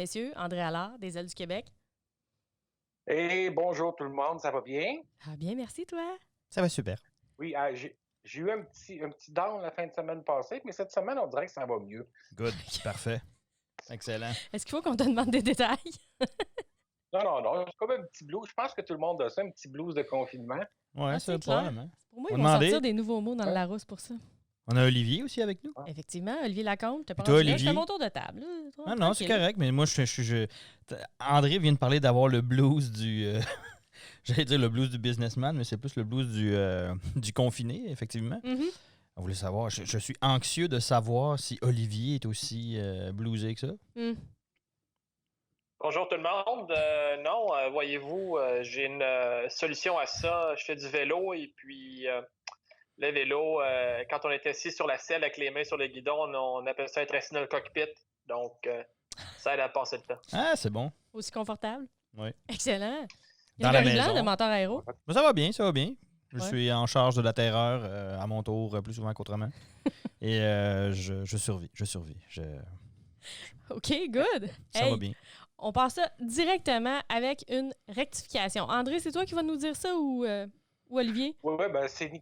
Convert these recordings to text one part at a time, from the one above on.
messieurs, André Allard, des Ailes du Québec. Hey, bonjour tout le monde, ça va bien? Ah bien, merci toi. Ça va super. Oui, j'ai eu un petit down la fin de semaine passée, mais cette semaine, on dirait que ça va mieux. Good. Parfait. Excellent. Est-ce qu'il faut qu'on te demande des détails? Non, c'est comme un petit blues. Je pense que tout le monde a ça, un petit blues de confinement. Ouais, c'est c'est clair. probablement. Pour moi, On ils vont demandait. sortir des nouveaux mots dans le Ouais. Larousse pour ça. On a Olivier aussi avec nous. Effectivement, Olivier Lacombe, t'as pas Puis toi, rendu là, Olivier? je fais mon tour de table. Ah non, c'est correct, mais moi, André vient de parler d'avoir le blues du... J'allais dire le blues du businessman, mais c'est plus le blues du confiné, effectivement. Mm-hmm. On voulait savoir, je suis anxieux de savoir si Olivier est aussi bluesé que ça. Mm. Bonjour tout le monde. Non, voyez-vous, j'ai une solution à ça. Je fais du vélo et puis le vélo, quand on est assis sur la selle avec les mains sur le guidon, on appelle ça être assis dans le cockpit. Donc, ça aide à passer le temps. Ah, c'est bon. Aussi confortable? Oui. Excellent. Dans la Blanc, maison. de menteur aéro. Mais ça va bien, ça va bien. Je Ouais. suis en charge de la terreur à mon tour, plus souvent qu'autrement. Et je survis. OK, good. Ça Hey, va bien. on passe ça directement avec une rectification. André, c'est toi qui vas nous dire ça ou Olivier? Oui, ben c'est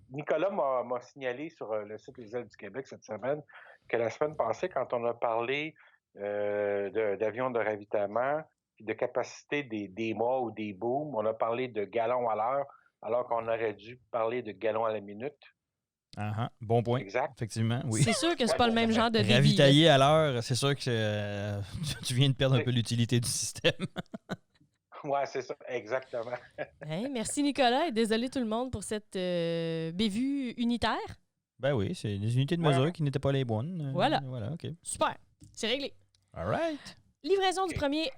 Nicolas m'a signalé sur le site des Ailes du Québec cette semaine que la semaine passée, quand on a parlé d'avions de ravitaillement, puis de capacité des mâts ou des booms, on a parlé de gallons à l'heure, alors qu'on aurait dû parler de gallons à la minute. Bon point. Exact. Effectivement, oui. C'est sûr que c'est pas le même genre de débit. Ravitailler à l'heure, c'est sûr que tu viens de perdre un peu l'utilité du système. Oui, c'est ça, exactement. Hey, merci Nicolas et désolé tout le monde pour cette bévue unitaire. Ben oui, c'est des unités de mesure qui n'étaient pas les bonnes. Voilà. Voilà, OK. Super, c'est réglé. All right. Livraison du premier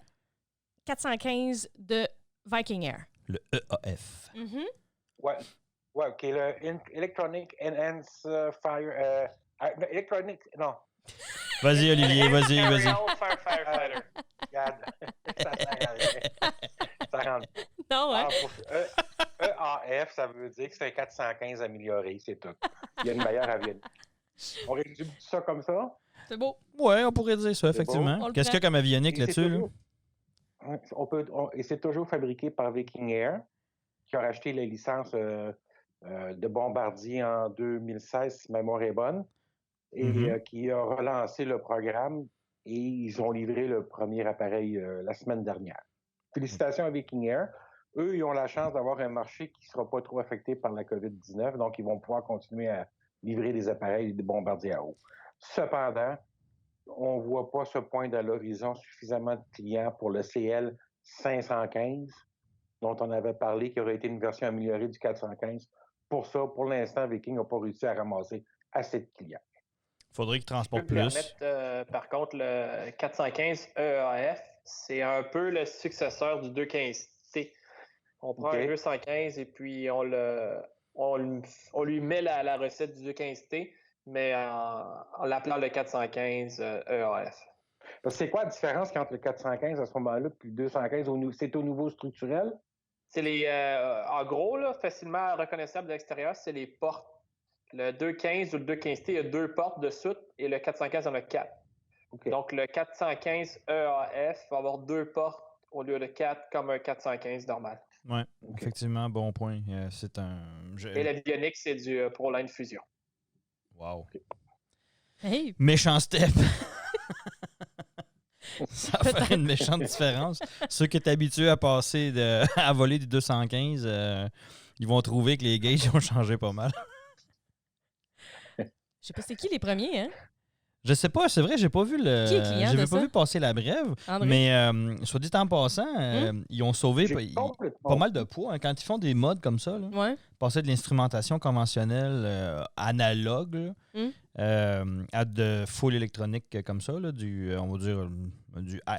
415 de Viking Air. Le EAF. Mm-hmm. Ouais, OK, le Electronic Enhanced Fire... Electronic... Non. Vas-y, Olivier, vas-y. Aerial Firefighter. Regarde. Ça rentre. Non, ouais. EAF, ça veut dire que c'est un 415 amélioré, c'est tout. Il y a une meilleure avionnette. On résume ça comme ça? C'est beau. Ouais, on pourrait dire ça, On effectivement. le Qu'est-ce qu'il y a comme avionique Et c'est là-dessus? Là? toujours- et c'est toujours fabriqué par Viking Air, qui a racheté la licence de Bombardier en 2016, si ma mémoire est bonne, et qui a relancé le programme, et ils ont livré le premier appareil la semaine dernière. Félicitations à Viking Air. Eux, ils ont la chance d'avoir un marché qui ne sera pas trop affecté par la COVID-19, donc ils vont pouvoir continuer à livrer des appareils et des bombardiers à eau. Cependant, on ne voit pas ce point à l'horizon suffisamment de clients pour le CL 515, dont on avait parlé, qui aurait été une version améliorée du 415. Pour ça, pour l'instant, Viking n'a pas réussi à ramasser assez de clients. Faudrait qu'ils transportent Je peux me plus. permettre, par contre, le 415 EAF, c'est un peu le successeur du 215T. On prend un 215 et puis on lui met la recette du 215T, mais en l'appelant le 415 EAF. C'est quoi la différence entre le 415 à ce moment-là et le 215? C'est au niveau structurel? C'est en gros, là, facilement reconnaissable de l'extérieur, c'est les portes. Le 215 ou le 215T, il y a 2 portes de soute et le 415 en a 4. Okay. Donc, le 415 EAF va avoir 2 portes au lieu de 4 comme un 415 normal. Oui, effectivement, bon point. C'est un... Et l'avionique, c'est du ProLine Fusion. Wow. Hey. Méchant step. Ça fait une méchante différence. Ceux qui étaient habitués à passer à voler du 215, ils vont trouver que les gauges ont changé pas mal. Je sais pas c'est qui les premiers, hein? Je sais pas, c'est vrai, j'ai pas vu Qui est client de pas ça? vu passer la brève, André? mais soit dit en passant, ils ont sauvé pas mal de poids hein, quand ils font des modes comme ça. Là, Ouais. passer de l'instrumentation conventionnelle analogue à de full électronique comme ça, là, on va dire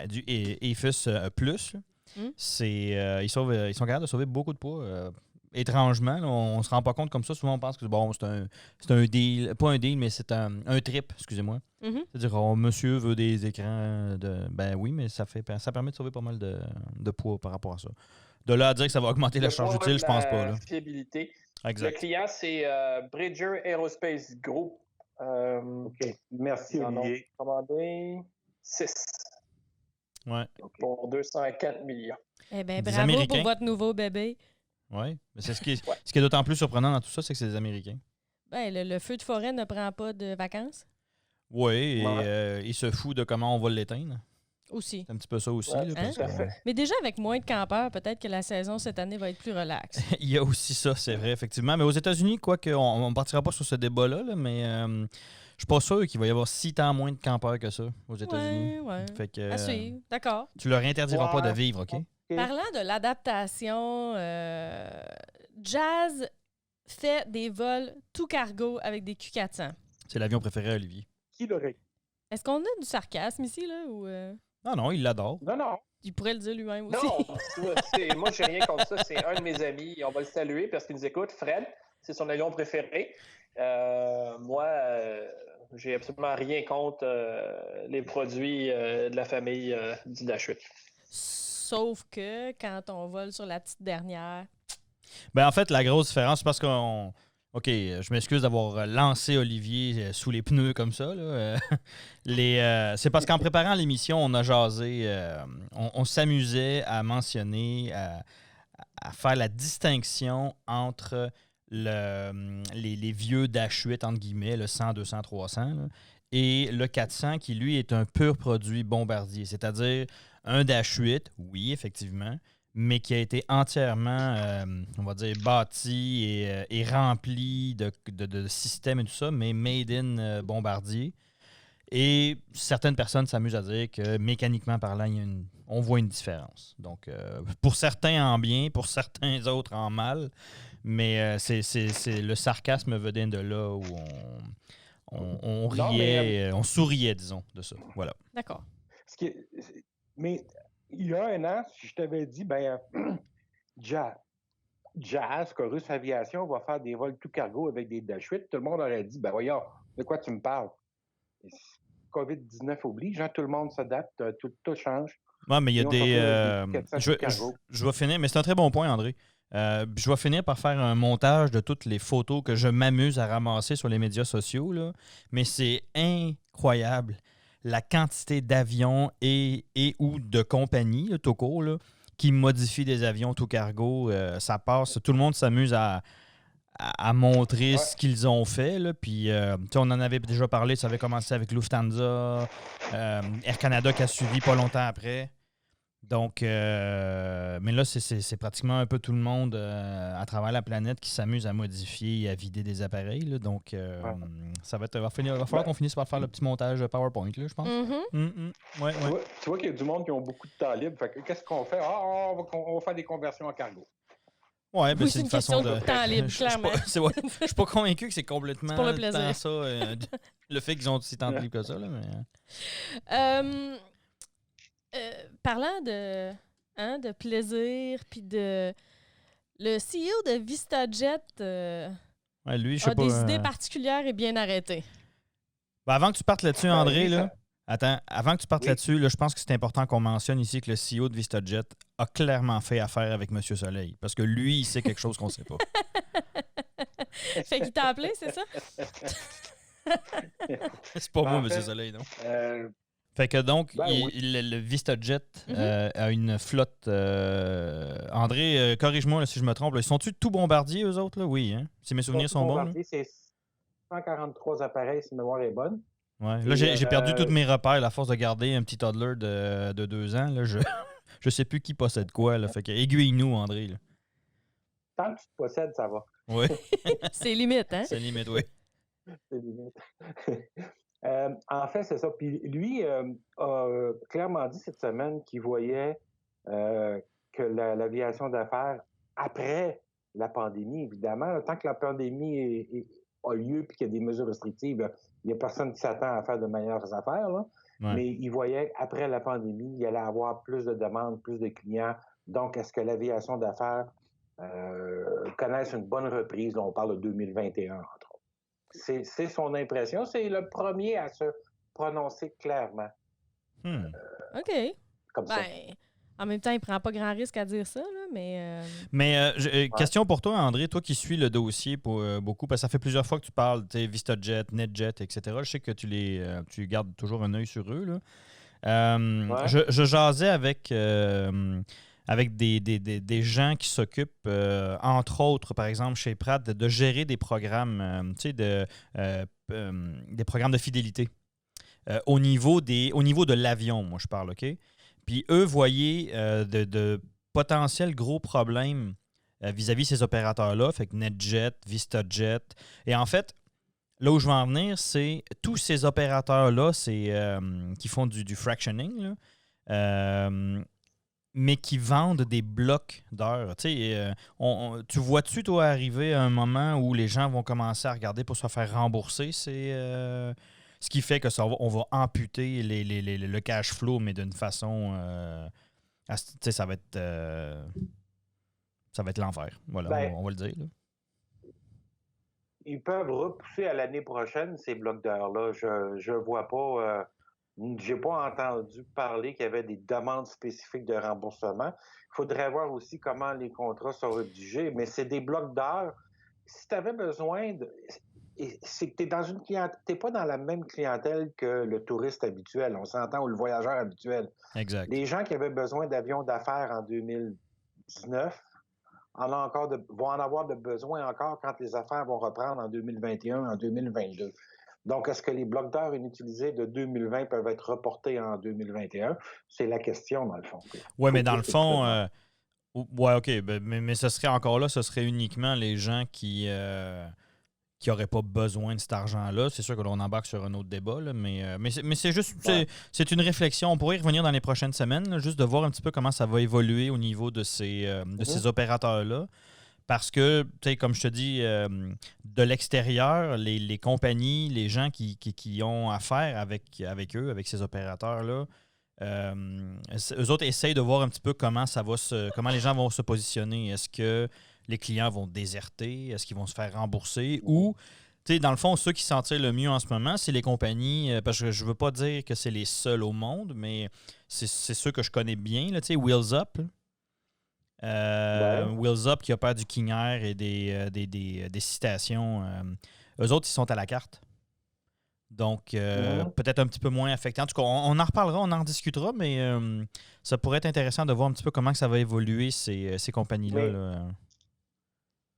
du EFUS Plus. Ils sont capables de sauver beaucoup de poids. Étrangement, là, on se rend pas compte comme ça. Souvent, on pense que bon, c'est un deal. Pas un deal, mais c'est un trip, excusez-moi. C'est-à-dire, monsieur veut des écrans Ben oui, mais ça permet de sauver pas mal de poids par rapport à ça. De là à dire que ça va augmenter la charge utile, je pense pas. Là. Fiabilité. Exact. Le client, c'est Bridger Aerospace Group. OK. Merci, Olivier. Commandé. 6 Ouais. pour 204 millions. Eh bien, Des bravo Américains. pour votre nouveau bébé. Oui. Mais ce qui est d'autant plus surprenant dans tout ça, c'est que c'est des Américains. Ben, le feu de forêt ne prend pas de vacances Oui, et il se fout de comment on va l'éteindre. aussi. C'est un petit peu ça aussi. Ouais, Là, hein? parce tout à que- fait. Mais déjà, avec moins de campeurs, peut-être que la saison cette année va être plus relaxe. Il y a aussi ça, c'est vrai, effectivement. Mais aux États-Unis, quoique, on ne partira pas sur ce débat-là, là, mais je suis pas sûr qu'il va y avoir si tant moins de campeurs que ça aux États-Unis. Ouais. Fait que, À suivre. D'accord. tu leur interdiras pas de Ouais. vivre, OK? Parlant de l'adaptation, Jazz fait des vols tout cargo avec des Q400. C'est l'avion préféré à Olivier. Qui l'aurait? Est-ce qu'on a du sarcasme ici, là? Ou Non, il l'adore. Non. il pourrait le dire lui-même aussi? Non, moi, j'ai rien contre ça. C'est un de mes amis. On va le saluer parce qu'il nous écoute. Fred, c'est son avion préféré. Moi, j'ai absolument rien contre les produits de la famille du Dash-8. Sauf que quand on vole sur la petite dernière... Ben, en fait, la grosse différence, c'est parce qu'on. OK, je m'excuse d'avoir lancé Olivier sous les pneus comme ça. Là. C'est parce qu'en préparant l'émission, on a jasé, on s'amusait à mentionner, à faire la distinction entre les vieux Dash 8, entre guillemets, le 100, 200, 300, là, et le 400, qui, lui, est un pur produit bombardier. C'est-à-dire un Dash 8, oui, effectivement, mais qui a été entièrement, on va dire, bâti et rempli de systèmes et tout ça, mais made in Bombardier. Et certaines personnes s'amusent à dire que mécaniquement parlant, on voit une différence. Donc, pour certains en bien, pour certains autres en mal, mais c'est le sarcasme venait de là où on riait, on souriait, disons, de ça. Voilà. D'accord. Mais il y a un an, si je t'avais dit, Jazz, Chorus Aviation, va faire des vols tout cargo avec des Dash 8, tout le monde aurait dit, voyons, de quoi tu me parles? COVID-19 oblige, tout le monde s'adapte, tout change. Oui, mais il y a des je vais finir, mais c'est un très bon point, André. Je vais finir par faire un montage de toutes les photos que je m'amuse à ramasser sur les médias sociaux, là. Mais c'est incroyable la quantité d'avions et ou de compagnies, là, tout court, là, qui modifient des avions tout cargo. Ça passe. Tout le monde s'amuse à montrer ce qu'ils ont fait. Là. Puis, on en avait déjà parlé. Ça avait commencé avec Lufthansa, Air Canada qui a suivi pas longtemps après. Donc, mais là, c'est pratiquement un peu tout le monde à travers la planète qui s'amuse à modifier et à vider des appareils. Là. Donc, ça va falloir qu'on finisse par faire le petit montage PowerPoint, là, je pense. Ouais. Tu vois qu'il y a du monde qui ont beaucoup de temps libre. Fait que, qu'est-ce qu'on fait? On va faire des conversions en cargo. Ouais, ben Oui, c'est une question façon de temps libre, clairement. Je suis pas convaincu que c'est complètement pour le plaisir. tant ça, le fait qu'ils ont aussi tant de libre que ça. Là, mais... parlant de plaisir, puis de... Le CEO de VistaJet ouais, lui, je sais a pas, des idées particulières et bien arrêtées. Ben, avant que tu partes là-dessus, André, oui, là, attends, avant que tu partes là-dessus, là, je pense que c'est important qu'on mentionne ici que le CEO de VistaJet a clairement fait affaire avec M. Soleil. Parce que lui, il sait quelque chose qu'on ne sait pas. Fait qu'il t'a appelé, c'est ça? C'est pas moi, En M. fait, Soleil, non? Fait que donc, oui. le VistaJet a une flotte. André, corrige-moi là, si je me trompe. Là. Ils sont-tu tout bombardiers, eux autres? Là? Oui, hein? Si mes souvenirs sont bons. Là. C'est 143 appareils, si ma mémoire est bonne. Ouais. Là, j'ai perdu tous mes repères à force de garder un petit toddler de 2 ans. Là, je sais plus qui possède quoi. Là. Fait que aiguille-nous, André. Là. Tant que tu te possèdes, ça va. Oui, C'est limite, hein? c'est limite, oui. C'est limite. En fait, c'est ça. Puis lui a clairement dit cette semaine qu'il voyait que l'aviation d'affaires, après la pandémie, évidemment, tant que la pandémie a lieu et qu'il y a des mesures restrictives, il n'y a personne qui s'attend à faire de meilleures affaires. Là. Ouais. Mais il voyait qu'après la pandémie, il allait avoir plus de demandes, plus de clients. Donc, est-ce que l'aviation d'affaires connaisse une bonne reprise? Là, on parle de 2021, entre autres. C'est son impression. C'est le premier à se prononcer clairement. OK. Comme ça. En même temps, il prend pas grand risque à dire ça, là, mais... Mais question pour toi, André, toi qui suis le dossier pour beaucoup, parce que ça fait plusieurs fois que tu parles, VistaJet, NetJet, etc. Je sais que tu gardes toujours un œil sur eux. Je jasais avec des gens qui s'occupent, entre autres, par exemple, chez Pratt, de gérer des programmes, des programmes de fidélité au niveau de l'avion, moi, je parle, OK? Puis eux voyaient de potentiels gros problèmes vis-à-vis ces opérateurs-là, fait que NetJet, VistaJet. Et en fait, là où je veux en venir, c'est tous ces opérateurs-là qui font du fractioning, là, mais qui vendent des blocs d'heures. Tu vois-tu, toi, arriver à un moment où les gens vont commencer à regarder pour se faire rembourser? Ce qui fait que on va amputer le cash flow, mais d'une façon... ça va être l'enfer. Voilà, on va le dire. Là. Ils peuvent repousser à l'année prochaine ces blocs d'heures-là. Je vois pas... j'ai pas entendu parler qu'il y avait des demandes spécifiques de remboursement. Il faudrait voir aussi comment les contrats sont rédigés, mais c'est des blocs d'heures. Si tu avais besoin de... C'est que tu es dans une clientèle, t'es pas dans la même clientèle que le touriste habituel, on s'entend, ou le voyageur habituel. Exact. Les gens qui avaient besoin d'avions d'affaires en 2019 vont en avoir de besoin encore quand les affaires vont reprendre en 2021, en 2022. Donc, est-ce que les blocs d'heures inutilisés de 2020 peuvent être reportés en 2021? C'est la question, dans le fond. Oui, mais dans le fond, ouais, OK, mais ce serait encore là, ce serait uniquement les gens qui n'auraient pas besoin de cet argent-là. C'est sûr que l'on embarque sur un autre débat, là, mais c'est juste, c'est une réflexion. On pourrait y revenir dans les prochaines semaines, là, juste de voir un petit peu comment ça va évoluer au niveau de ces opérateurs-là. Parce que, tu sais, comme je te dis, de l'extérieur, les compagnies, les gens qui ont affaire avec eux, avec ces opérateurs-là, eux autres essayent de voir un petit peu comment les gens vont se positionner. Est-ce que les clients vont déserter? Est-ce qu'ils vont se faire rembourser? Ou, tu sais, dans le fond, ceux qui s'en tirent le mieux en ce moment, c'est les compagnies, parce que je ne veux pas dire que c'est les seuls au monde, mais c'est ceux que je connais bien, tu sais, Wheels Up. Wheels Up qui opère du King Air et des citations. Eux autres, ils sont à la carte. Donc, peut-être un petit peu moins affecté. En tout cas, on en reparlera, on en discutera, mais ça pourrait être intéressant de voir un petit peu comment que ça va évoluer, ces compagnies-là.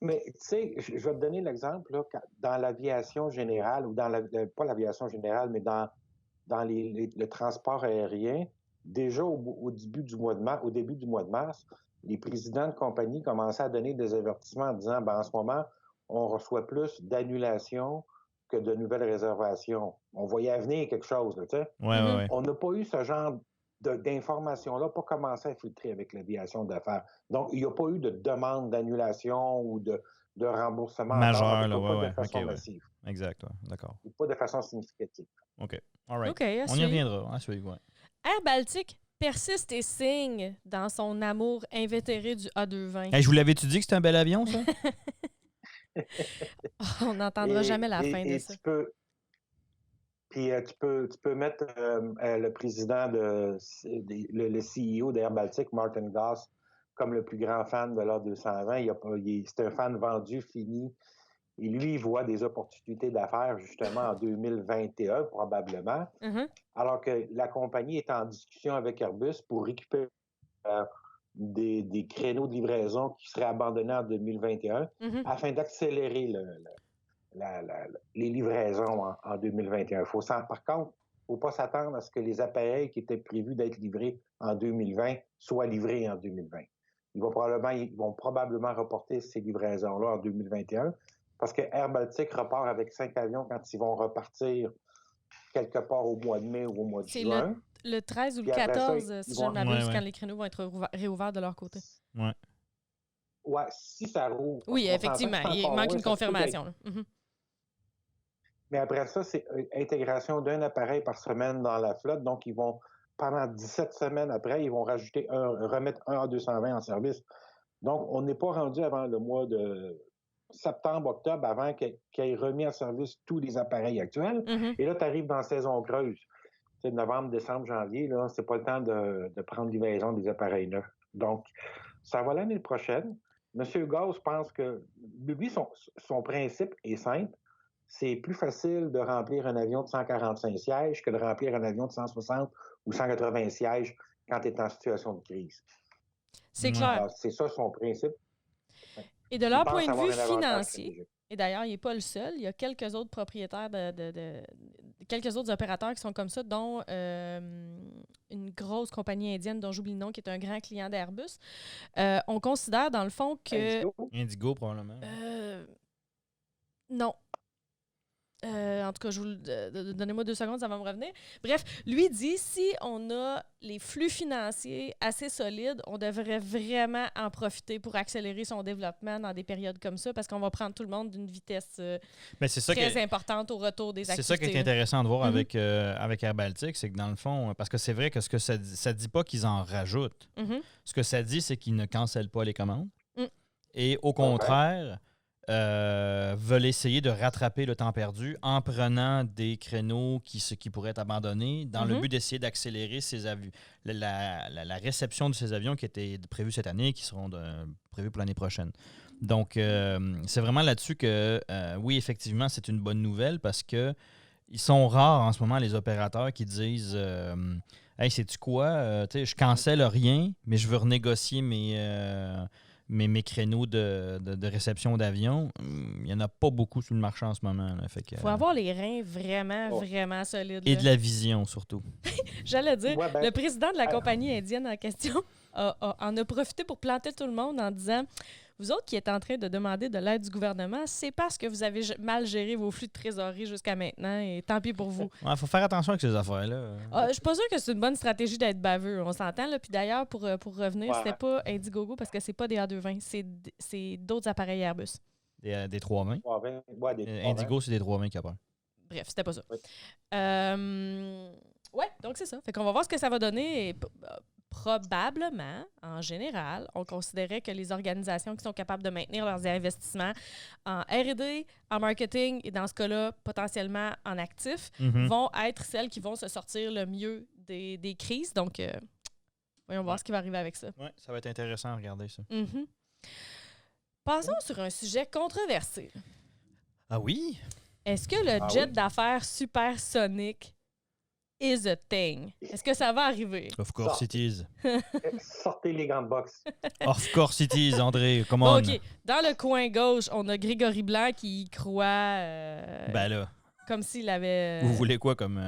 Mais tu sais, je vais te donner l'exemple, là, dans l'aviation générale, ou pas l'aviation générale, mais dans le transport aérien, déjà au début du mois de mars, les présidents de compagnie commençaient à donner des avertissements en disant, en ce moment, on reçoit plus d'annulations que de nouvelles réservations. On voyait à venir quelque chose, tu sais. Ouais. On n'a pas eu ce genre d'informations-là, pas commencé à filtrer avec l'aviation d'affaires. Donc, il n'y a pas eu de demande d'annulation ou de remboursement majeur, pas de façon massive. Ouais. Exact, ouais. D'accord. Pas de façon significative. OK. All right. Okay, on y reviendra. À suivre, ouais. Air Baltic persiste et signe dans son amour invétéré du A220. Hey, je vous l'avais-tu dit que c'était un bel avion, ça? On n'entendra jamais la fin de ça. Tu peux mettre le président, le CEO d'Air Baltic, Martin Goss, comme le plus grand fan de l'A220. C'est un fan vendu, fini. Et lui, il voit des opportunités d'affaires justement en 2021, probablement. Alors que la compagnie est en discussion avec Airbus pour récupérer des créneaux de livraison qui seraient abandonnés en 2021 afin d'accélérer les livraisons en 2021. Par contre, il ne faut pas s'attendre à ce que les appareils qui étaient prévus d'être livrés en 2020 soient livrés en 2020. Ils vont probablement reporter ces livraisons-là en 2021 parce que Air Baltic repart avec 5 avions quand ils vont repartir quelque part au mois de mai ou au mois de juin. C'est le 13 ou le 14, si je ne m'abuse, quand les créneaux vont être réouverts de leur côté. Ouais. Ouais, si ça rouvre. Oui, effectivement. Il manque une confirmation. Mais après ça, c'est intégration d'un appareil par semaine dans la flotte. Donc, pendant 17 semaines après, ils vont remettre un A220 en service. Donc, on n'est pas rendu avant le mois de septembre, octobre, avant qu'ils aient remis en service tous les appareils actuels. Et là, tu arrives dans la saison creuse. C'est novembre, décembre, janvier, là, c'est pas le temps de prendre livraison des appareils neufs. Donc, ça va l'année prochaine. M. Gauss pense que, lui, son principe est simple. C'est plus facile de remplir un avion de 145 sièges que de remplir un avion de 160 ou 180 sièges quand tu es en situation de crise. C'est clair. Alors, c'est ça son principe. Et de leur Ils pensent point de avoir vue un avantage financier, stratégique. et d'ailleurs, il n'est pas le seul, il y a quelques autres propriétaires quelques autres opérateurs qui sont comme ça, dont une grosse compagnie indienne dont j'oublie le nom, qui est un grand client d'Airbus. On considère, dans le fond, que... Indigo, probablement. Non. En tout cas, donnez-moi 2 secondes, ça va me revenir. Bref, lui dit, si on a les flux financiers assez solides, on devrait vraiment en profiter pour accélérer son développement dans des périodes comme ça, parce qu'on va prendre tout le monde d'une vitesse très importante au retour des activités. C'est ça qui est intéressant de voir avec Air Baltic, c'est que dans le fond, parce que c'est vrai que ce que ça dit pas qu'ils en rajoutent. Ce que ça dit, c'est qu'ils ne cancellent pas les commandes. Et au contraire... veulent essayer de rattraper le temps perdu en prenant des créneaux qui pourraient être abandonnés dans le but d'essayer d'accélérer la réception de ces avions qui étaient prévus cette année et qui seront prévus pour l'année prochaine. Donc, c'est vraiment là-dessus que, oui, effectivement, c'est une bonne nouvelle parce que ils sont rares en ce moment, les opérateurs qui disent hey, sais-tu quoi? Je cancelle rien, mais je veux renégocier mes créneaux de réception d'avion. Il n'y en a pas beaucoup sur le marché en ce moment. Il faut avoir les reins vraiment solides. Et de la vision, surtout. J'allais dire, le président de la compagnie indienne en question en a profité pour planter tout le monde en disant... Vous autres qui êtes en train de demander de l'aide du gouvernement, c'est parce que vous avez mal géré vos flux de trésorerie jusqu'à maintenant et tant pis pour vous. Il faut faire attention avec ces affaires-là. Je suis pas sûre que c'est une bonne stratégie d'être baveux, on s'entend. Là. Puis d'ailleurs, pour revenir, c'était pas Indiegogo parce que c'est pas des A220, c'est d'autres appareils Airbus. Des 320? Indigo, c'est des 320 qui a peur. Bref, c'était pas ça. Oui. Ouais, donc c'est ça. Fait qu'on va voir ce que ça va donner. Et, probablement, en général, on considérait que les organisations qui sont capables de maintenir leurs investissements en R&D, en marketing et dans ce cas-là, potentiellement en actifs, vont être celles qui vont se sortir le mieux des crises. Donc, voyons voir ce qui va arriver avec ça. Oui, ça va être intéressant à regarder ça. Passons sur un sujet controversé. Ah oui? Est-ce que le jet d'affaires supersonique is a thing? Est-ce que ça va arriver? Of course it is. Sortez les grandes boxes. Of course it is, André. Come on. OK. Dans le coin gauche, on a Grégory Blanc qui y croit... ben là. Comme s'il avait... Vous voulez quoi comme...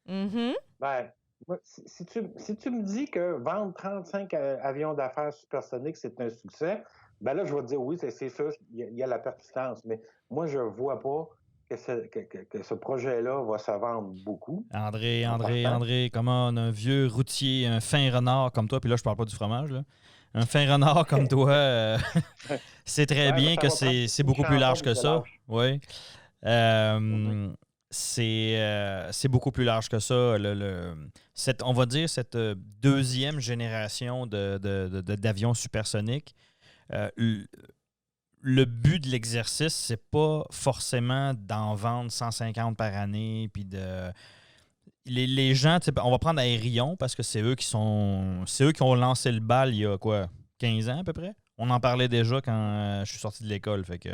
Ben, si tu me dis que vendre 35 avions d'affaires supersoniques, c'est un succès, ben là, je vais te dire oui, c'est sûr, il y a la persistance. Mais moi, je ne vois pas que ce projet-là va se vendre beaucoup. André, comment un vieux routier, un fin renard comme toi, puis là, je parle pas du fromage, là. Un fin renard comme toi, c'est très bien que c'est beaucoup plus large que ça. Oui. C'est beaucoup plus large que ça. On va dire cette deuxième génération d'avions supersoniques. Le but de l'exercice, c'est pas forcément d'en vendre 150 par année. Puis les gens, on va prendre Aérion parce que c'est eux qui ont lancé le bal il y a 15 ans à peu près. On en parlait déjà quand je suis sorti de l'école. Fait que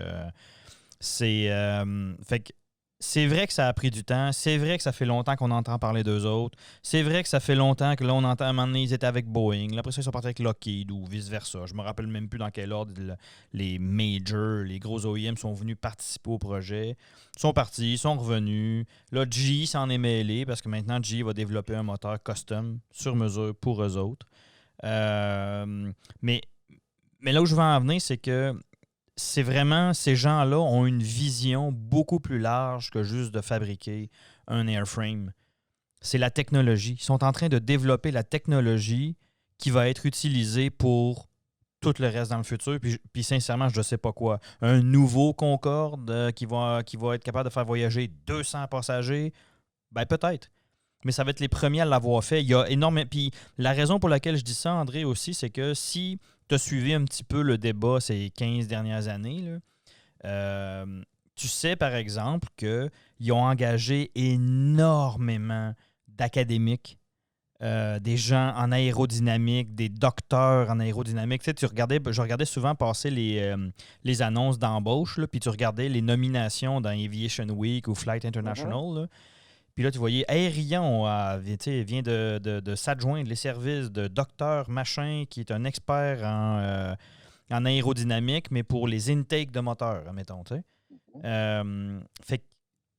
c'est vrai que ça a pris du temps. C'est vrai que ça fait longtemps qu'on entend parler d'eux autres. C'est vrai que ça fait longtemps que là, on entend à un moment donné, ils étaient avec Boeing. Là, après ça, ils sont partis avec Lockheed ou vice-versa. Je me rappelle même plus dans quel ordre les majors, les gros OEM sont venus participer au projet. Ils sont partis, ils sont revenus. Là, GE s'en est mêlé parce que maintenant, GE va développer un moteur custom sur mesure pour eux autres. Mais là où je veux en venir, c'est que c'est vraiment, ces gens-là ont une vision beaucoup plus large que juste de fabriquer un airframe. C'est la technologie. Ils sont en train de développer la technologie qui va être utilisée pour tout le reste dans le futur. Puis sincèrement, je ne sais pas quoi. Un nouveau Concorde qui va être capable de faire voyager 200 passagers, ben peut-être. Mais ça va être les premiers à l'avoir fait. Il y a énormément. Puis la raison pour laquelle je dis ça, André, aussi, c'est que si tu as suivi un petit peu le débat ces 15 dernières années, là, tu sais, par exemple, qu'ils ont engagé énormément d'académiques, des gens en aérodynamique, des docteurs en aérodynamique. Tu sais, je regardais souvent passer les annonces d'embauche, là, puis tu regardais les nominations dans Aviation Week ou Flight International, là. Puis là, tu voyais Aérion vient de s'adjoindre les services de docteur machin, qui est un expert en aérodynamique, mais pour les intakes de moteurs, admettons, tu sais. Fait que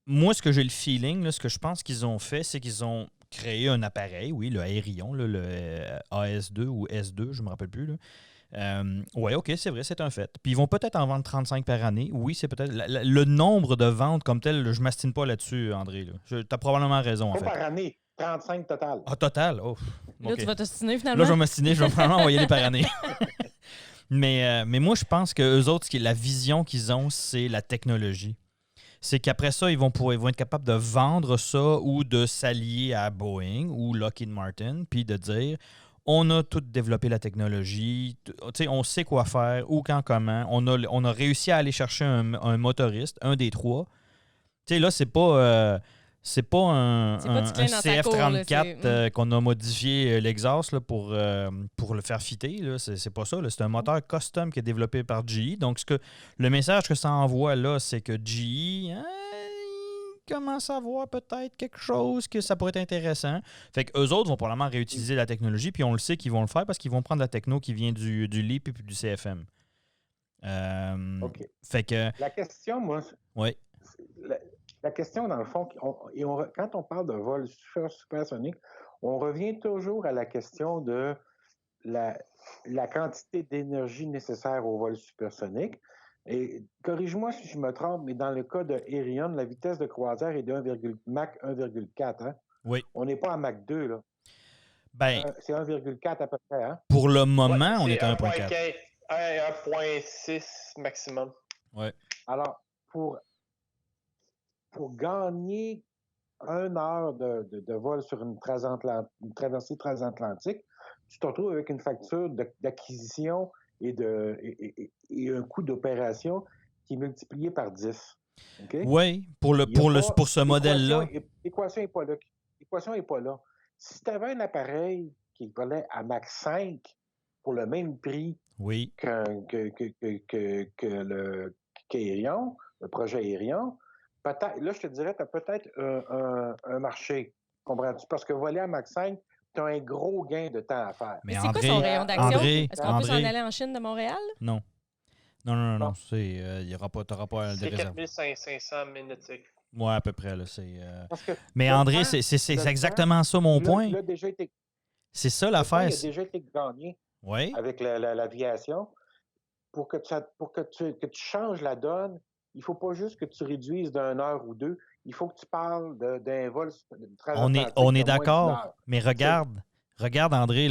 moi, ce que j'ai le feeling, là, ce que je pense qu'ils ont fait, c'est qu'ils ont créé un appareil, oui, le Aérion, là, le AS2 ou S2, je ne me rappelle plus, là. Oui, OK, c'est vrai, c'est un fait. Puis ils vont peut-être en vendre 35 par année. Oui, c'est peut-être... Le nombre de ventes comme tel, je ne m'astine pas là-dessus, André. Tu as probablement raison, en fait. Pas par année, 35 total. Ah, total? Oh, là, okay. Tu vas t'ostiner, finalement? Là, je vais m'astiner, je vais probablement envoyer les par année. mais moi, je pense qu'eux autres, la vision qu'ils ont, c'est la technologie. C'est qu'après ça, ils vont être capables de vendre ça ou de s'allier à Boeing ou Lockheed Martin, puis de dire... On a tout développé la technologie, on sait quoi faire, où, quand, comment. On a réussi à aller chercher un motoriste, un des trois. Tu sais, là, c'est pas un CF34 qu'on a modifié l'exhaust là, pour le faire fitter. Là. C'est pas ça. Là. C'est un moteur custom qui est développé par GE. Donc, le message que ça envoie là, c'est que GE... commence à voir peut-être quelque chose que ça pourrait être intéressant. Fait qu'eux autres vont probablement réutiliser la technologie, puis on le sait qu'ils vont le faire parce qu'ils vont prendre la techno qui vient du LEAP et puis du CFM. OK. Fait que... La question, moi... Oui. La question, dans le fond, quand on parle de vol supersonique, on revient toujours à la question de la quantité d'énergie nécessaire au vol supersonique. Et corrige-moi si je me trompe, mais dans le cas de Aerion, la vitesse de croisière est de Mach 1,4. Hein? Oui. On n'est pas à Mach 2, là. Ben, c'est 1,4 à peu près. Hein? Pour le moment, on est à 1,4. 1,6 maximum. Oui. Alors, pour gagner 1 heure de vol sur une traversée transatlantique, tu te retrouves avec une facture d'acquisition et un coût d'opération qui est multiplié par 10. Okay? Oui, pour ce modèle-là. L'équation n'est pas là. L'équation n'est pas là. Si tu avais un appareil qui valait à Mach 5 pour le même prix qu'Aerion, le projet Aerion, peut-être, là, je te dirais, tu as peut-être un marché. Comprends-tu? Parce que voler à Mach 5, tu as un gros gain de temps à faire. Mais c'est quoi son rayon d'action? Est-ce qu'on peut s'en aller en Chine de Montréal? Non. Non. Il y aura pas, t'auras pas des réserves. C'est 4500 minutes. Oui, à peu près. Là, mais André, c'est exactement ça mon point. C'est ça l'affaire. Il a déjà été gagné avec l'aviation. Pour que tu changes la donne, il ne faut pas juste que tu réduises d'1 heure ou 2. Il faut que tu parles d'un vol transatlantique. On est d'accord, mais regarde, André,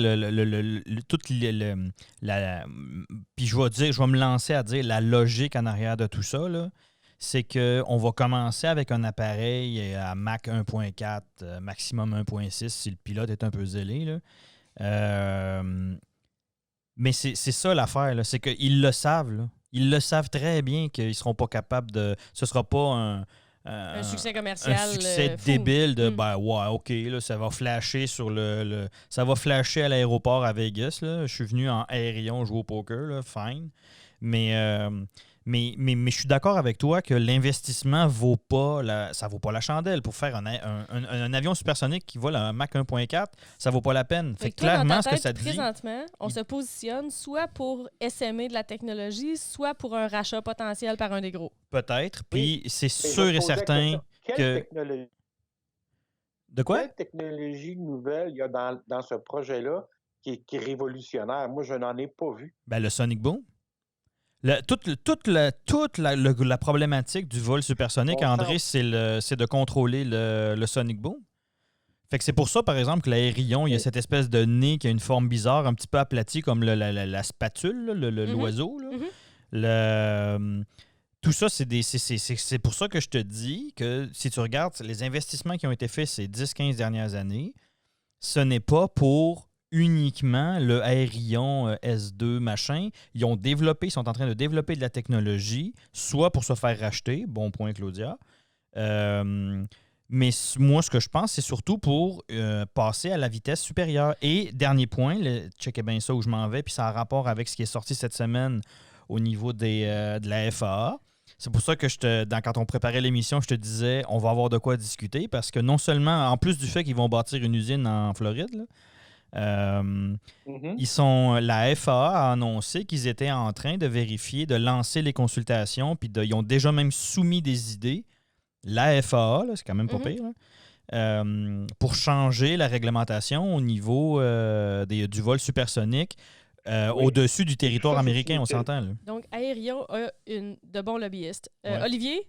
puis je vais me lancer à dire la logique en arrière de tout ça, là, c'est qu'on va commencer avec un appareil à Mach 1.4, maximum 1.6 si le pilote est un peu zélé. Là. Mais c'est ça l'affaire, là, c'est qu'ils le savent. Là. Ils le savent très bien qu'ils ne seront pas capables de... Ce ne sera pas un succès commercial. Un succès débile de OK, là, ça va flasher sur ça va flasher à l'aéroport à Vegas. Là. Je suis venu en Aerion jouer au poker, là, fine. Mais je suis d'accord avec toi que l'investissement vaut pas la chandelle. Pour faire un avion supersonique qui vole à Mach 1.4, ça vaut pas la peine. Fait que clairement, ce que ça dit... Présentement, on se positionne soit pour SME de la technologie, soit pour un rachat potentiel par un des gros. Peut-être. Puis c'est sûr et certain que... Technologie? De quoi? Quelle technologie nouvelle il y a dans ce projet-là qui est révolutionnaire? Moi, je n'en ai pas vu. Ben, le Sonic Boom. Toute la problématique du vol supersonique, André, c'est de contrôler le Sonic Boom. Fait que c'est pour ça, par exemple, que l'Aerion, il y a cette espèce de nez qui a une forme bizarre, un petit peu aplatie comme la spatule, l'oiseau. Tout ça, c'est pour ça que je te dis que si tu regardes les investissements qui ont été faits ces 10-15 dernières années, ce n'est pas pour uniquement le Aerion S2 machin. Ils sont en train de développer de la technologie, soit pour se faire racheter, bon point Claudia, mais moi ce que je pense, c'est surtout pour passer à la vitesse supérieure. Et dernier point, checkez bien ça où je m'en vais, puis ça a rapport avec ce qui est sorti cette semaine au niveau de la FAA, C'est pour ça que quand on préparait l'émission, je te disais on va avoir de quoi discuter parce que non seulement, en plus du fait qu'ils vont bâtir une usine en Floride, là, la FAA a annoncé qu'ils étaient en train de vérifier, de lancer les consultations, puis ils ont déjà même soumis des idées. La FAA, là, c'est quand même pas pire, là, pour changer la réglementation au niveau du vol supersonique au-dessus du territoire américain, on s'entend. Là. Donc, Aérion a de bons lobbyistes. Olivier?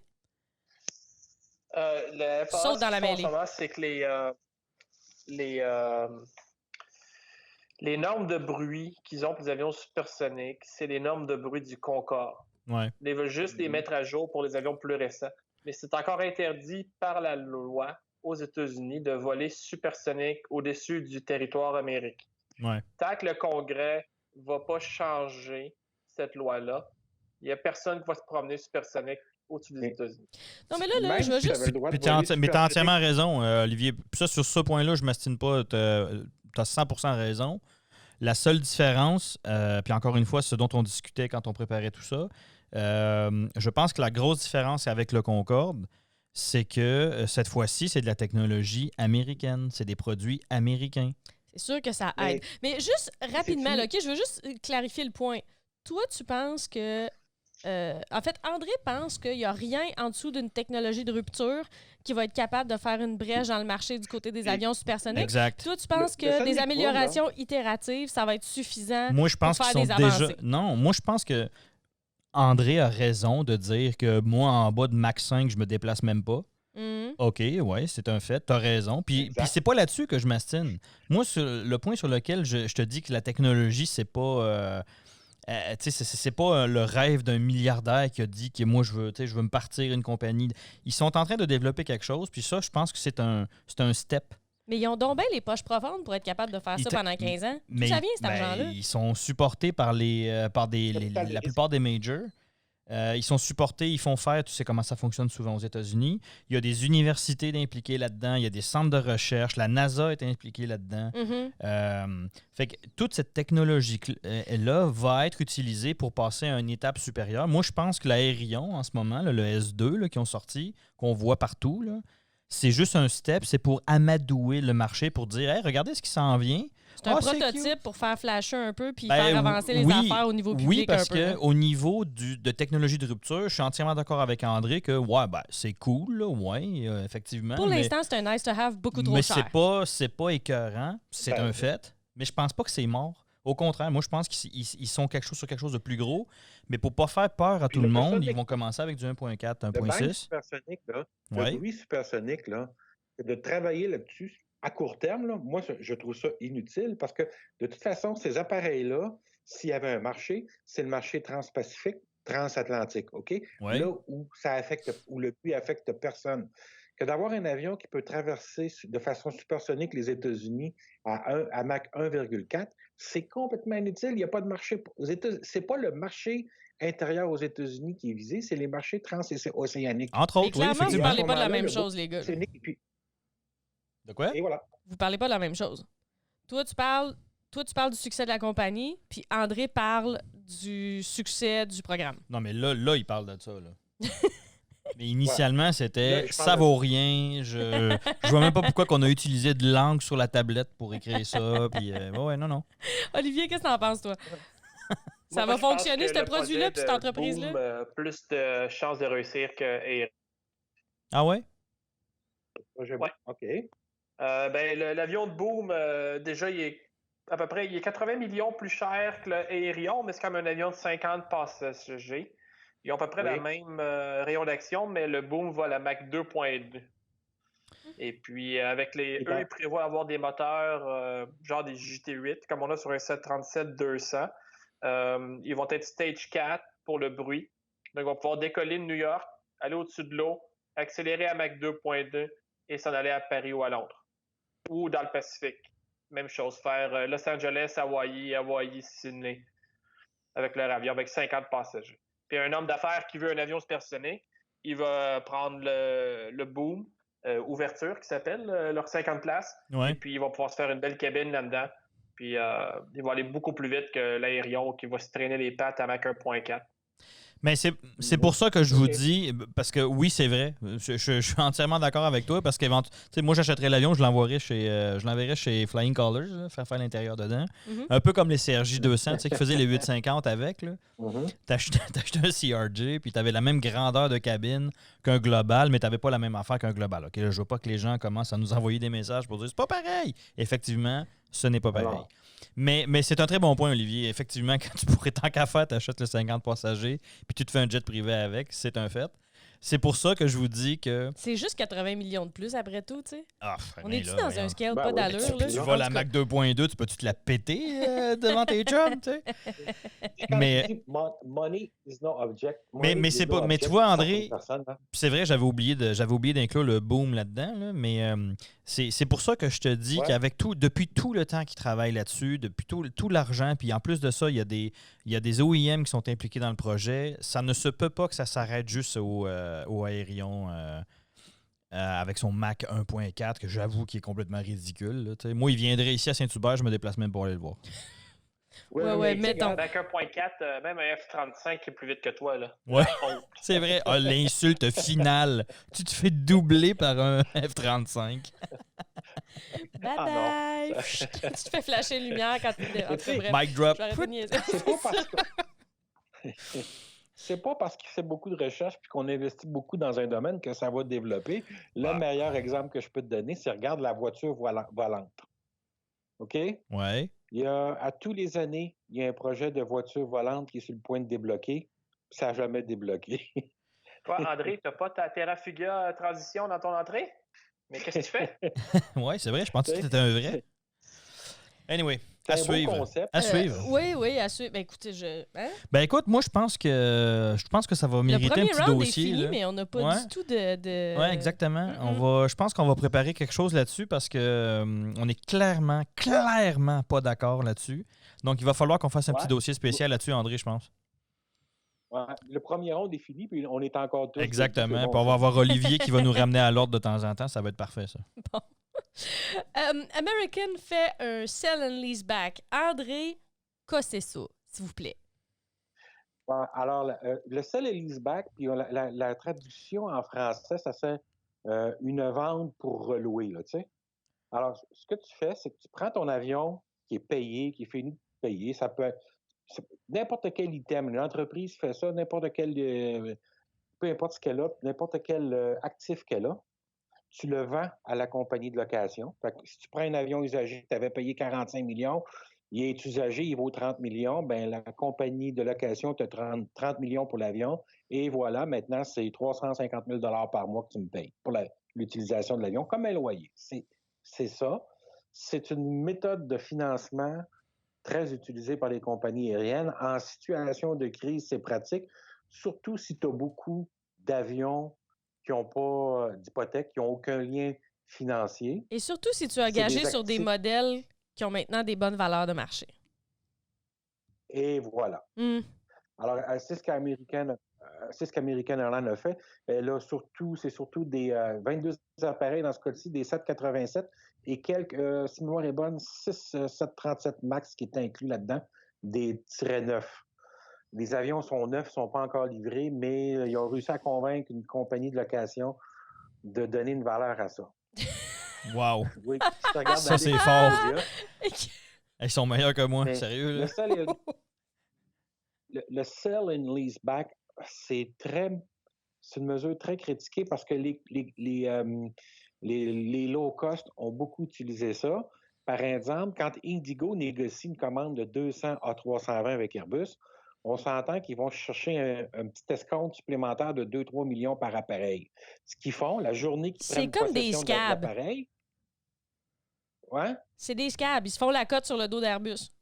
Le FAA, saute dans la mêlée. C'est que les normes de bruit qu'ils ont pour les avions supersoniques, c'est les normes de bruit du Concorde. Ouais. Ils veulent juste les mettre à jour pour les avions plus récents. Mais c'est encore interdit par la loi aux États-Unis de voler supersonique au-dessus du territoire américain. Ouais. Tant que le Congrès ne va pas changer cette loi-là, il n'y a personne qui va se promener supersonique au-dessus des États-Unis. Non, mais là je veux juste... Mais tu as entièrement raison, Olivier. Ça, sur ce point-là, je ne m'astine pas. Tu as 100% raison. La seule différence, puis encore une fois, ce dont on discutait quand on préparait tout ça, je pense que la grosse différence avec le Concorde, c'est que cette fois-ci, c'est de la technologie américaine. C'est des produits américains. C'est sûr que ça aide. Mais juste rapidement, là, OK, je veux juste clarifier le point. Toi, tu penses que... en fait, André pense qu'il n'y a rien en dessous d'une technologie de rupture qui va être capable de faire une brèche dans le marché du côté des avions supersoniques. Exact. Toi, tu penses que des améliorations itératives, ça va être suffisant moi, je pense pour faire qu'ils des sont avancées? déjà... Non, moi, je pense que André a raison de dire que moi, en bas de Mach 5, je me déplace même pas. OK, ouais, c'est un fait. Tu as raison. Puis c'est pas là-dessus que je m'astine. Moi, le point sur lequel je te dis que la technologie, c'est pas... c'est pas le rêve d'un milliardaire qui a dit que moi, je veux me partir une compagnie. Ils sont en train de développer quelque chose, puis ça, je pense que c'est un step. Mais ils ont donc bien les poches profondes pour être capables de faire ça pendant 15 ans. D'où ça vient, cet argent-là? Ils sont supportés par la plupart des majors. Ils sont supportés, ils font faire, tu sais comment ça fonctionne souvent aux États-Unis. Il y a des universités impliquées là-dedans, il y a des centres de recherche, la NASA est impliquée là-dedans. Fait que toute cette technologie-là va être utilisée pour passer à une étape supérieure. Moi, je pense que l'Aérion, en ce moment, là, le S2 là, qui ont sorti, qu'on voit partout, là, c'est juste un step, c'est pour amadouer le marché, pour dire hey, regardez ce qui s'en vient. C'est un prototype pour faire flasher un peu puis faire avancer les affaires au niveau public. Oui, parce qu'au niveau de technologie de rupture, je suis entièrement d'accord avec André que c'est cool, là, effectivement. Pour l'instant, c'est un nice to have beaucoup trop cher. Mais c'est pas écœurant, c'est un fait. Mais je pense pas que c'est mort. Au contraire, moi, je pense qu'ils sont sur quelque chose de plus gros. Mais pour pas faire peur à tout le monde, ils vont commencer avec du 1.4, 1.6. Le bruit supersonique, là, de travailler là-dessus, à court terme, là, moi, je trouve ça inutile parce que, de toute façon, ces appareils-là, s'il y avait un marché, c'est le marché transpacifique, transatlantique, OK? Ouais. Là où le bruit affecte personne. Que d'avoir un avion qui peut traverser de façon supersonique les États-Unis à Mach 1,4, c'est complètement inutile. Il n'y a pas de marché. C'est pas le marché intérieur aux États-Unis qui est visé, c'est les marchés transocéaniques. Entre autres, oui, effectivement. Vous ne parlez pas de la même chose, les gars. De quoi? Et voilà. Vous parlez pas de la même chose. Toi, tu parles du succès de la compagnie, puis André parle du succès du programme. Non, mais là il parle de ça, là. Mais initialement, c'était « ça vaut rien ». Je vois même pas pourquoi qu'on a utilisé de l'encre sur la tablette pour écrire ça. Puis, non. Olivier, qu'est-ce que t'en penses, toi? Ça va fonctionner, ce produit-là, puis cette entreprise-là? Plus de chances de réussir que... Ah ouais? Ouais. OK. L'avion de Boom, déjà, il est 80 millions plus cher que le Aérion, mais c'est comme un avion de 50 passagers. Ils ont à peu près la même rayon d'action, mais le Boom va à la Mach 2.2. Et puis, eux, ils prévoient avoir des moteurs genre des JT8, comme on a sur un 737-200. Ils vont être Stage 4 pour le bruit. Donc, ils vont pouvoir décoller de New York, aller au-dessus de l'eau, accélérer à Mach 2.2 et s'en aller à Paris ou à Londres. Ou dans le Pacifique. Même chose, faire Los Angeles, Hawaii, Sydney, avec leur avion, avec 50 passagers. Puis un homme d'affaires qui veut un avion supersonique, il va prendre le Boom, ouverture qui s'appelle, leur 50 places, et puis il va pouvoir se faire une belle cabine là-dedans. Puis il va aller beaucoup plus vite que l'Aérion qui va se traîner les pattes à Mach 1.4. Mais c'est pour ça que je vous dis, parce que oui, c'est vrai. Je suis entièrement d'accord avec toi parce que moi, j'achèterais l'avion, je l'enverrais chez Flying Colours, là, faire l'intérieur dedans. Un peu comme les CRJ 200, qui faisaient les 850 avec. T'achetais un CRJ, puis t'avais la même grandeur de cabine qu'un Global, mais t'avais pas la même affaire qu'un Global. OK, là, je veux pas que les gens commencent à nous envoyer des messages pour dire c'est pas pareil. Effectivement, ce n'est pas pareil. Alors. Mais c'est un très bon point, Olivier. Effectivement, quand tu pourrais tant qu'à faire, tu achètes le 50 passagers puis tu te fais un jet privé avec, c'est un fait. C'est pour ça que je vous dis que... C'est juste 80 millions de plus après tout, tu sais. Ah, On est-tu dans un scale Ben pas oui. d'allure, là? Tu vas la Mac 2.2, tu peux-tu te la péter devant tes chums, tu sais? Mais... Money is no object. Mais c'est pas... Mais tu vois, André, c'est vrai, j'avais oublié d'inclure le boom là-dedans, là, mais c'est pour ça que je te dis qu'avec depuis tout le temps qu'ils travaillent là-dessus, depuis tout l'argent, puis en plus de ça, il y a des OEM qui sont impliqués dans le projet, ça ne se peut pas que ça s'arrête juste au Aérion avec son Mac 1.4, que j'avoue qu'il est complètement ridicule. Là, moi, il viendrait ici à Saint-Hubert, je me déplace même pour aller le voir. Ouais, mettons. Avec 1.4, même un F-35 qui est plus vite que toi, là. Ouais, c'est vrai. Ah, l'insulte finale. Tu te fais doubler par un F-35. Bye-bye! Tu te fais flasher une lumière quand tu es... Mic drop. C'est pas parce qu'il fait beaucoup de recherches et qu'on investit beaucoup dans un domaine que ça va développer. Le meilleur exemple que je peux te donner, c'est regarde la voiture volante. OK? Ouais. À tous les années, il y a un projet de voiture volante qui est sur le point de débloquer. Ça n'a jamais débloqué. Toi, André, tu n'as pas ta Terrafuga transition dans ton entrée? Mais qu'est-ce que tu fais? Oui, c'est vrai. Je pensais que c'était un vrai. Anyway, à suivre. À suivre. Oui, à suivre. Ben, écoutez, Ben écoute, moi, je pense que ça va mériter un petit dossier. Le premier round est fini, mais on n'a pas du tout de... Oui, exactement. Je pense qu'on va préparer quelque chose là-dessus parce que on est clairement pas d'accord là-dessus. Donc, il va falloir qu'on fasse un petit dossier spécial là-dessus, André, je pense. Ouais, le premier round est fini, puis on est encore tous... Exactement. Puis on va avoir Olivier qui va nous ramener à l'ordre de temps en temps. Ça va être parfait, ça. Bon. American fait un sell and lease back. André, qu'est-ce ça, s'il vous plaît? Bon, alors, le sell and lease back, puis la traduction en français, ça c'est une vente pour relouer, là, tu sais. Alors, ce que tu fais, c'est que tu prends ton avion qui est payé, qui est fini de payer. Ça peut être n'importe quel item. Une entreprise fait ça, n'importe quel... peu importe ce qu'elle a, n'importe quel actif qu'elle a. Tu le vends à la compagnie de location. Fait que si tu prends un avion usagé, tu avais payé 45 millions, il est usagé, il vaut 30 millions, ben la compagnie de location te 30 millions pour l'avion, et voilà, maintenant, c'est 350 000 $ par mois que tu me payes pour l'utilisation de l'avion, comme un loyer. C'est ça. C'est une méthode de financement très utilisée par les compagnies aériennes. En situation de crise, c'est pratique, surtout si tu as beaucoup d'avions qui n'ont pas d'hypothèque, qui n'ont aucun lien financier. Et surtout si tu as engagé sur des modèles qui ont maintenant des bonnes valeurs de marché. Et voilà. Alors, c'est ce qu'American Airlines a fait. Là, c'est surtout des 22 appareils, dans ce cas-ci, des 787 et quelques, si ma mémoire est bonne, 6 737 MAX qui est inclus là-dedans, des tirets neufs. Les avions sont neufs, ne sont pas encore livrés, mais ils ont réussi à convaincre une compagnie de location de donner une valeur à ça. Wow! Oui, ça, c'est fort. Ils sont meilleurs que moi, sérieux. Là. Le sell and lease back, c'est une mesure très critiquée parce que les low cost ont beaucoup utilisé ça. Par exemple, quand Indigo négocie une commande de 200 à 320 avec Airbus, on s'entend qu'ils vont chercher un petit escompte supplémentaire de 2-3 millions par appareil. Ce qu'ils font, la journée qu'ils prennent possession de l'appareil... Ouais? C'est des scabs. Ils se font la cote sur le dos d'Airbus.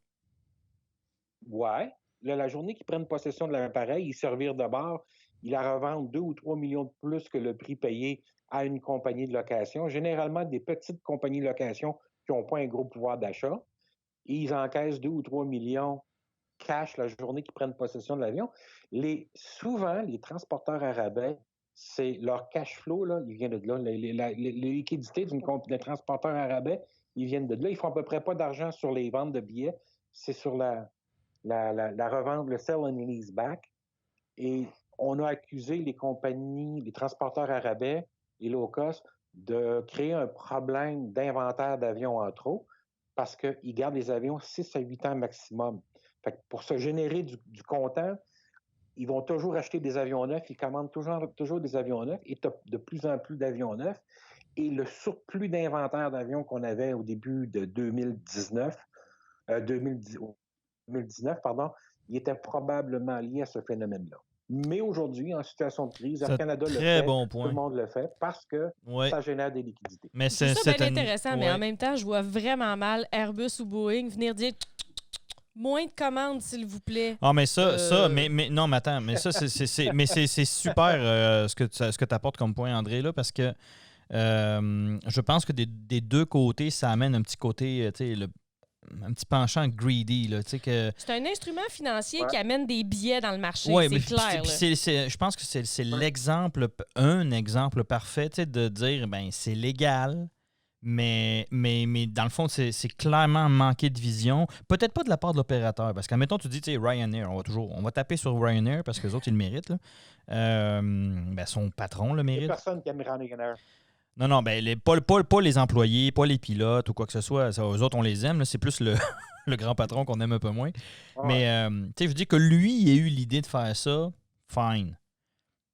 Ouais. Là, la journée qu'ils prennent possession de l'appareil, ils servirent de bord, ils la revendent 2 ou 3 millions de plus que le prix payé à une compagnie de location. Généralement, des petites compagnies de location qui n'ont pas un gros pouvoir d'achat. Ils encaissent 2 ou 3 millions cash la journée qu'ils prennent possession de l'avion. Souvent, les transporteurs à rabais, c'est leur cash flow, là, il vient de là. Les liquidités d'un transporteur à rabais, ils viennent de là. Ils font à peu près pas d'argent sur les ventes de billets. C'est sur la revente, le sell and lease back. Et on a accusé les compagnies, les transporteurs à rabais et low cost de créer un problème d'inventaire d'avions en trop parce qu'ils gardent les avions 6 à 8 ans maximum. Fait que pour se générer du comptant, ils vont toujours acheter des avions neufs, ils commandent toujours des avions neufs et tu as de plus en plus d'avions neufs. Et le surplus d'inventaire d'avions qu'on avait au début de 2019, il était probablement lié à ce phénomène-là. Mais aujourd'hui, en situation de crise, Air Canada le fait, tout le monde le fait, parce que ça génère des liquidités. Mais c'est ça bien intéressant, mais en même temps, je vois vraiment mal Airbus ou Boeing venir dire moins de commandes, s'il vous plaît. Ah, mais mais non, mais attends, mais ça, c'est super ce que tu apportes comme point, André, là, parce que je pense que des deux côtés, ça amène un petit côté, tu sais, un petit penchant greedy. Là, que... C'est un instrument financier qui amène des billets dans le marché, c'est clair. Je pense que c'est l'exemple, un exemple parfait de dire, ben c'est légal, mais dans le fond, c'est clairement manqué de vision. Peut-être pas de la part de l'opérateur, parce qu'admettons, tu dis, Ryanair, on va taper sur Ryanair parce que les autres, ils le méritent. Là. Son patron le mérite. Il n'y a personne qui aime Ryanair. Non, pas les employés, pas les pilotes ou quoi que ce soit. Ça, eux autres, on les aime. Là. C'est plus le grand patron qu'on aime un peu moins. Ouais. Mais, je dis que lui, il a eu l'idée de faire ça, fine.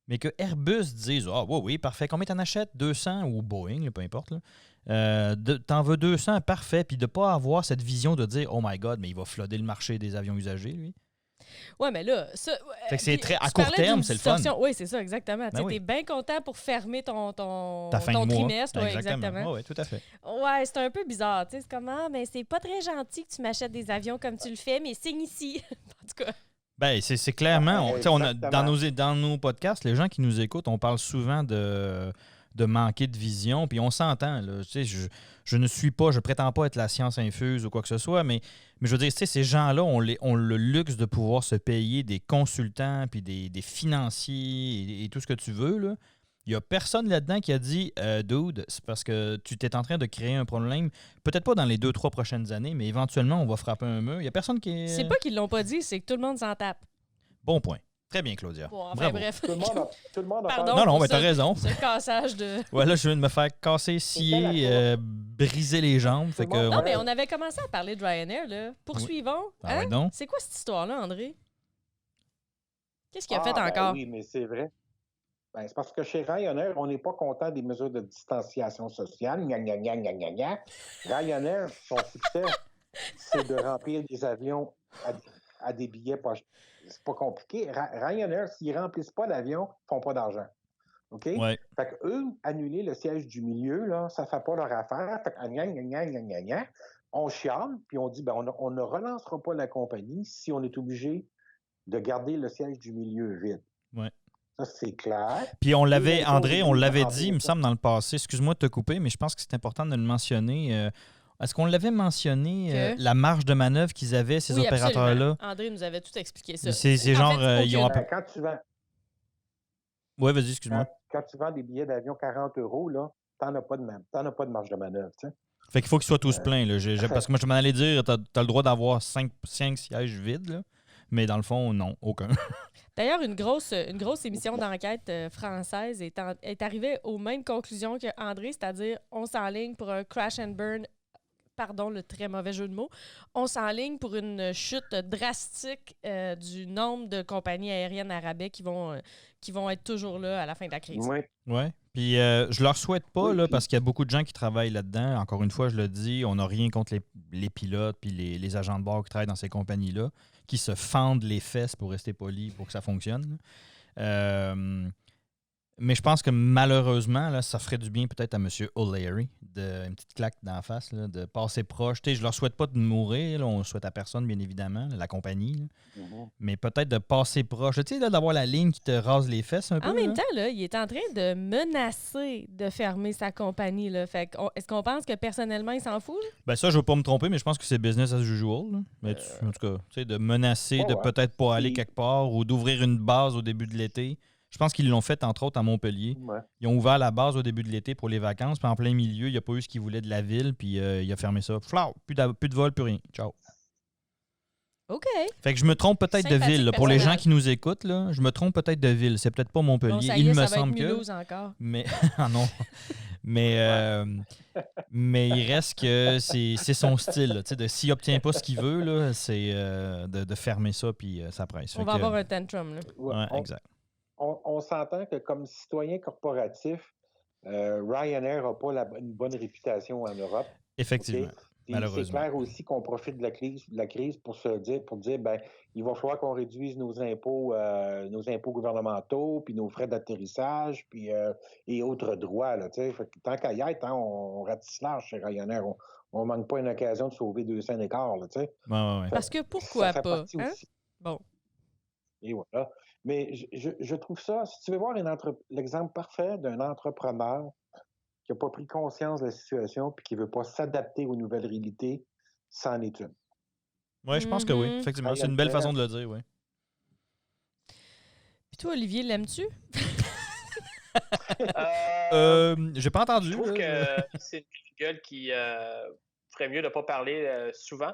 Mais que Airbus dise, oui, parfait. Combien t'en achètes? 200 ou Boeing, là, peu importe. T'en veux 200, parfait. Puis de ne pas avoir cette vision de dire, oh my God, mais il va flooder le marché des avions usagés, lui. Oui, mais là, ça. Fait que c'est très à court terme, c'est le fun. Oui, c'est ça, exactement. Tu es bien content pour fermer ton trimestre. Oui, exactement. Oui, tout à fait. Ouais, c'est un peu bizarre. C'est comment, mais c'est pas très gentil que tu m'achètes des avions comme tu le fais, mais signe ici. En tout cas. Ben, c'est clairement. Dans nos podcasts, les gens qui nous écoutent, on parle souvent de manquer de vision, puis on s'entend. Là, je ne suis pas, je prétends pas être la science infuse ou quoi que ce soit, mais je veux dire, ces gens-là ont le luxe de pouvoir se payer des consultants, puis des financiers et tout ce que tu veux. Là. Il n'y a personne là-dedans qui a dit dude, c'est parce que tu t'es en train de créer un problème, peut-être pas dans les 2-3 prochaines années, mais éventuellement, on va frapper un mur. Il n'y a personne qui... C'est pas qu'ils l'ont pas dit, c'est que tout le monde s'en tape. Bon point. Très bien, Claudia. Bon, enfin, bref. Tout le monde a Pardon, non, mais t'as raison. Ce cassage de... Ouais, là, je viens de me faire casser, scier, briser les jambes. Fait que, non, mais on avait commencé à parler de Ryanair, là. Poursuivons. Oui. Ah, ouais, non. C'est quoi cette histoire-là, André? Qu'est-ce qu'il a fait encore? Oui, mais c'est vrai. Ben, c'est parce que chez Ryanair, on n'est pas content des mesures de distanciation sociale. Ryanair, son succès, c'est de remplir des avions à des billets pas... C'est pas compliqué. Ryanair, s'ils ne remplissent pas l'avion, ils ne font pas d'argent. OK? Ouais. Fait qu'eux, annuler le siège du milieu, là, ça ne fait pas leur affaire. Fait que, on chiale, puis on dit, ben, on ne relancera pas la compagnie si on est obligé de garder le siège du milieu vide. Ouais. Ça, c'est clair. Puis on l'avait, André, on l'avait dit, il me semble, dans le passé. Excuse-moi de te couper, mais je pense que c'est important de le mentionner. Est-ce qu'on l'avait mentionné, la marge de manœuvre qu'ils avaient, ces opérateurs-là? Absolument. André nous avait tout expliqué ça. C'est genre... ils ont Quand tu vends... Oui, vas-y, excuse-moi. Quand tu vends des billets d'avion 40 € là, t'en as pas de marge de manœuvre, tu sais. Fait qu'il faut qu'ils soient tous pleins. Là. Parce que moi, je m'en allais dire, t'as le droit d'avoir 5 sièges vides, là, mais dans le fond, non, aucun. D'ailleurs, une grosse émission d'enquête française est arrivée aux mêmes conclusions que André, c'est-à-dire on s'enligne pour un crash and burn, pardon, le très mauvais jeu de mots, on s'enligne pour une chute drastique du nombre de compagnies aériennes à rabais qui vont être toujours là à la fin de la crise. Oui. Ouais. Puis je leur souhaite pas, là, parce qu'il y a beaucoup de gens qui travaillent là-dedans. Encore une fois, je le dis, on n'a rien contre les pilotes puis les agents de bord qui travaillent dans ces compagnies-là, qui se fendent les fesses, pour rester poli, pour que ça fonctionne. Mais je pense que malheureusement, là, ça ferait du bien peut-être à M. O'Leary, une petite claque d'en face, là, de passer proche. Je leur souhaite pas de mourir, là, on le souhaite à personne, bien évidemment, la compagnie. Mais peut-être de passer proche. Tu sais, d'avoir la ligne qui te rase les fesses un peu. En même temps, là, il est en train de menacer de fermer sa compagnie. Là. Fait est-ce qu'on pense que personnellement, il s'en fout? Là? Ben ça, je veux pas me tromper, mais je pense que c'est business as usual. Là. Mais en tout cas, tu sais, de menacer de peut-être pas aller quelque part ou d'ouvrir une base au début de l'été. Je pense qu'ils l'ont fait, entre autres, à Montpellier. Ouais. Ils ont ouvert la base au début de l'été pour les vacances, puis en plein milieu, il n'y a pas eu ce qu'ils voulaient de la ville, puis il a fermé ça. Flau! Plus de vol, plus rien. Ciao. OK. Fait que je me trompe peut-être de Sympathique ville. Là. Pour les gens personnage. qui nous écoutent, là, je me trompe peut-être de ville. C'est peut-être pas Montpellier. Bon, ça y Il est, me ça va semble être que. Mulhouse encore. Mais ah non. Mais il reste que c'est son style. Là, de s'il n'obtient pas ce qu'il veut, là, c'est de fermer ça puis ça presse. On va avoir un tantrum. Là. Ouais, exact. On s'entend que comme citoyen corporatif, Ryanair n'a pas une bonne réputation en Europe. Effectivement. Okay? Malheureusement. C'est clair aussi qu'on profite de la crise pour dire ben, il va falloir qu'on réduise nos impôts gouvernementaux, puis nos frais d'atterrissage, puis et autres droits. Là, fait que, tant qu'à y être, on ratisse large chez Ryanair. On ne manque pas une occasion de sauver 2 cents d'écart. Ouais. Parce que pourquoi pas? Hein? Bon. Et voilà. Mais je trouve ça, si tu veux voir l'exemple parfait d'un entrepreneur qui n'a pas pris conscience de la situation puis qui ne veut pas s'adapter aux nouvelles réalités, c'en est une. Oui, je pense que oui. Effectivement, c'est une belle façon de le dire, oui. Puis toi, Olivier, l'aimes-tu? J'ai pas entendu. Je trouve que c'est une gueule qui ferait mieux de ne pas parler souvent.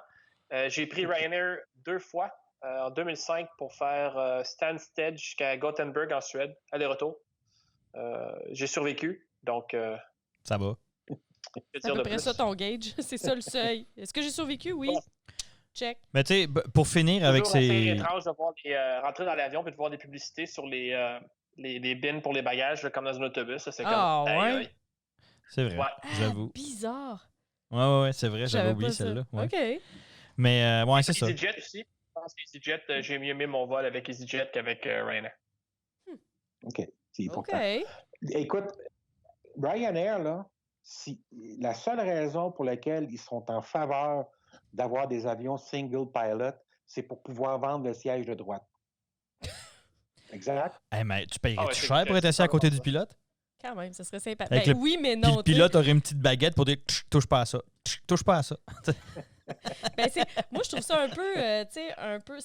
J'ai pris Ryanair 2 fois en 2005 pour faire Stansted jusqu'à Gothenburg en Suède, aller-retour. J'ai survécu, donc... ça va. C'est à peu près ça ton gauge. C'est ça le seuil. Est-ce que j'ai survécu? Oui. Check. Mais tu sais, pour finir avec ces... C'est étrange de voir rentrer dans l'avion et de voir des publicités sur les bins pour les bagages, là, comme dans un autobus. C'est comme... ouais? C'est vrai, j'avoue. Bizarre. Ouais, c'est vrai, j'avais oublié celle-là. Ouais. OK. Mais ouais, c'est ça. EasyJet aussi. Je pense qu'EasyJet, j'ai mieux aimé mon vol avec EasyJet qu'avec Ryanair. OK. C'est important. OK. Écoute, Ryanair, là, la seule raison pour laquelle ils sont en faveur d'avoir des avions single pilot, c'est pour pouvoir vendre le siège de droite. Exact. Hey, mais tu payerais-tu cher pour être assis à côté du pilote? Quand même, ça serait sympathique. Oui, mais non. Puis le pilote aurait une petite baguette pour dire « touche pas à ça, touche pas à ça ». Moi, je trouve ça un peu, c'est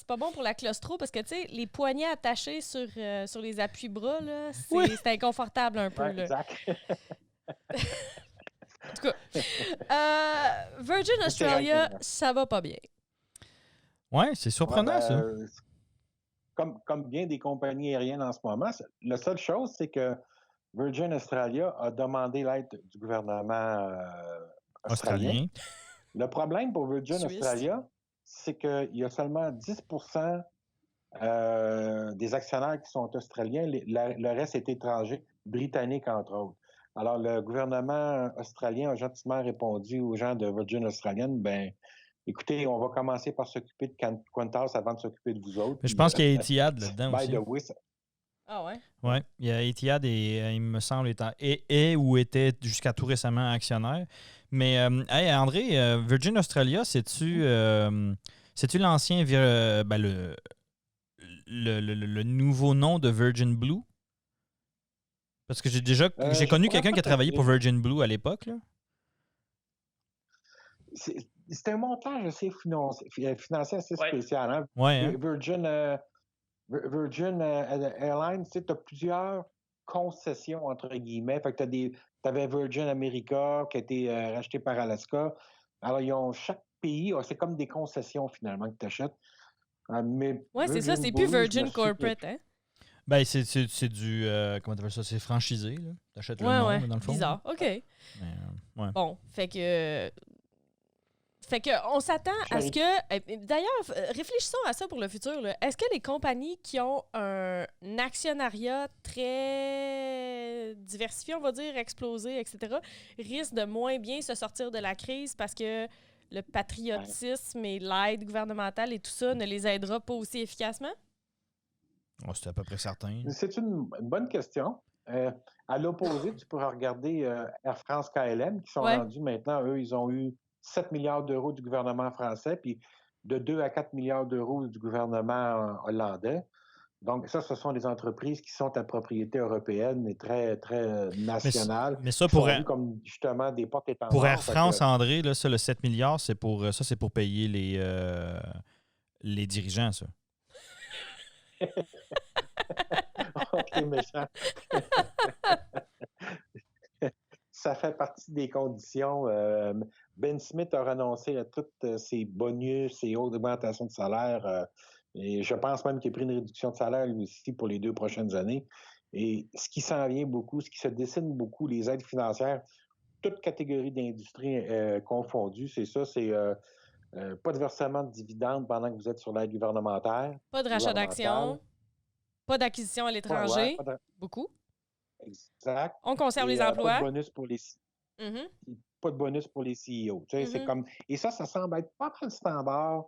pas bon pour la claustro parce que, les poignets attachés sur les appuis-bras, là, c'est inconfortable un peu. Ouais, là. exact. En tout cas, Virgin Australia, ça va pas bien. Ouais, c'est surprenant, ça. Comme bien des compagnies aériennes en ce moment, la seule chose, c'est que Virgin Australia a demandé l'aide du gouvernement australien. Le problème pour Virgin Australia, c'est qu'il y a seulement 10% des actionnaires qui sont australiens. Le reste est étranger, britannique entre autres. Alors, le gouvernement australien a gentiment répondu aux gens de Virgin Australienne, ben, écoutez, on va commencer par s'occuper de Qantas avant de s'occuper de vous autres. Mais je pense qu'il y a Etihad là-dedans aussi. By the way, Ah ouais? Oui, il y a Etihad et il me semble ou était jusqu'à tout récemment actionnaire. Mais hey, André, Virgin Australia, c'est-tu l'ancien le nouveau nom de Virgin Blue? Parce que j'ai connu quelqu'un qui a travaillé pour Virgin Blue à l'époque. Là. C'est un montage assez financier assez spécial. Hein? Ouais, hein? Virgin Airlines, tu as plusieurs concessions, entre guillemets. Fait que t'avais Virgin America qui a été racheté par Alaska. Alors, chaque pays, c'est comme des concessions, finalement, que tu achètes. Oui, c'est ça, c'est plus Virgin Corporate, hein? Ben, c'est du... comment t'appelles ça? C'est franchisé, là. T'achètes le nom, là, dans le fond. Bizarre, OK. Mais, Bon, fait que on s'attend à ce que... D'ailleurs, réfléchissons à ça pour le futur. Là. Est-ce que les compagnies qui ont un actionnariat très diversifié, on va dire, explosé, etc., risquent de moins bien se sortir de la crise parce que le patriotisme et l'aide gouvernementale et tout ça ne les aidera pas aussi efficacement? Oh, c'est à peu près certain. C'est une bonne question. À l'opposé, tu pourras regarder Air France KLM, qui sont rendus maintenant, eux, ils ont eu 7 milliards d'euros du gouvernement français, puis de 2 à 4 milliards d'euros du gouvernement hollandais. Donc, ce sont des entreprises qui sont à propriété européenne et très, très nationales. Mais ça, pour comme justement des porte-étendards. Pour Air France, André, là, ça, le 7 milliards, c'est pour payer les dirigeants, ça. OK, méchant. Ça fait partie des conditions. Ben Smith a renoncé à tous ses bonus, ses hautes augmentations de salaire. Et je pense même qu'il a pris une réduction de salaire lui aussi pour les 2 prochaines années. Et ce qui s'en vient beaucoup, ce qui se dessine beaucoup, les aides financières, toute catégorie d'industrie confondue, c'est ça, c'est pas de versement de dividendes pendant que vous êtes sur l'aide gouvernementale. Pas de rachat d'actions, pas d'acquisition à l'étranger, beaucoup. Exact. On conserve les Pas emplois. de bonus pour les pas de bonus pour les CEO. C'est comme... Et ça semble être pas mal standard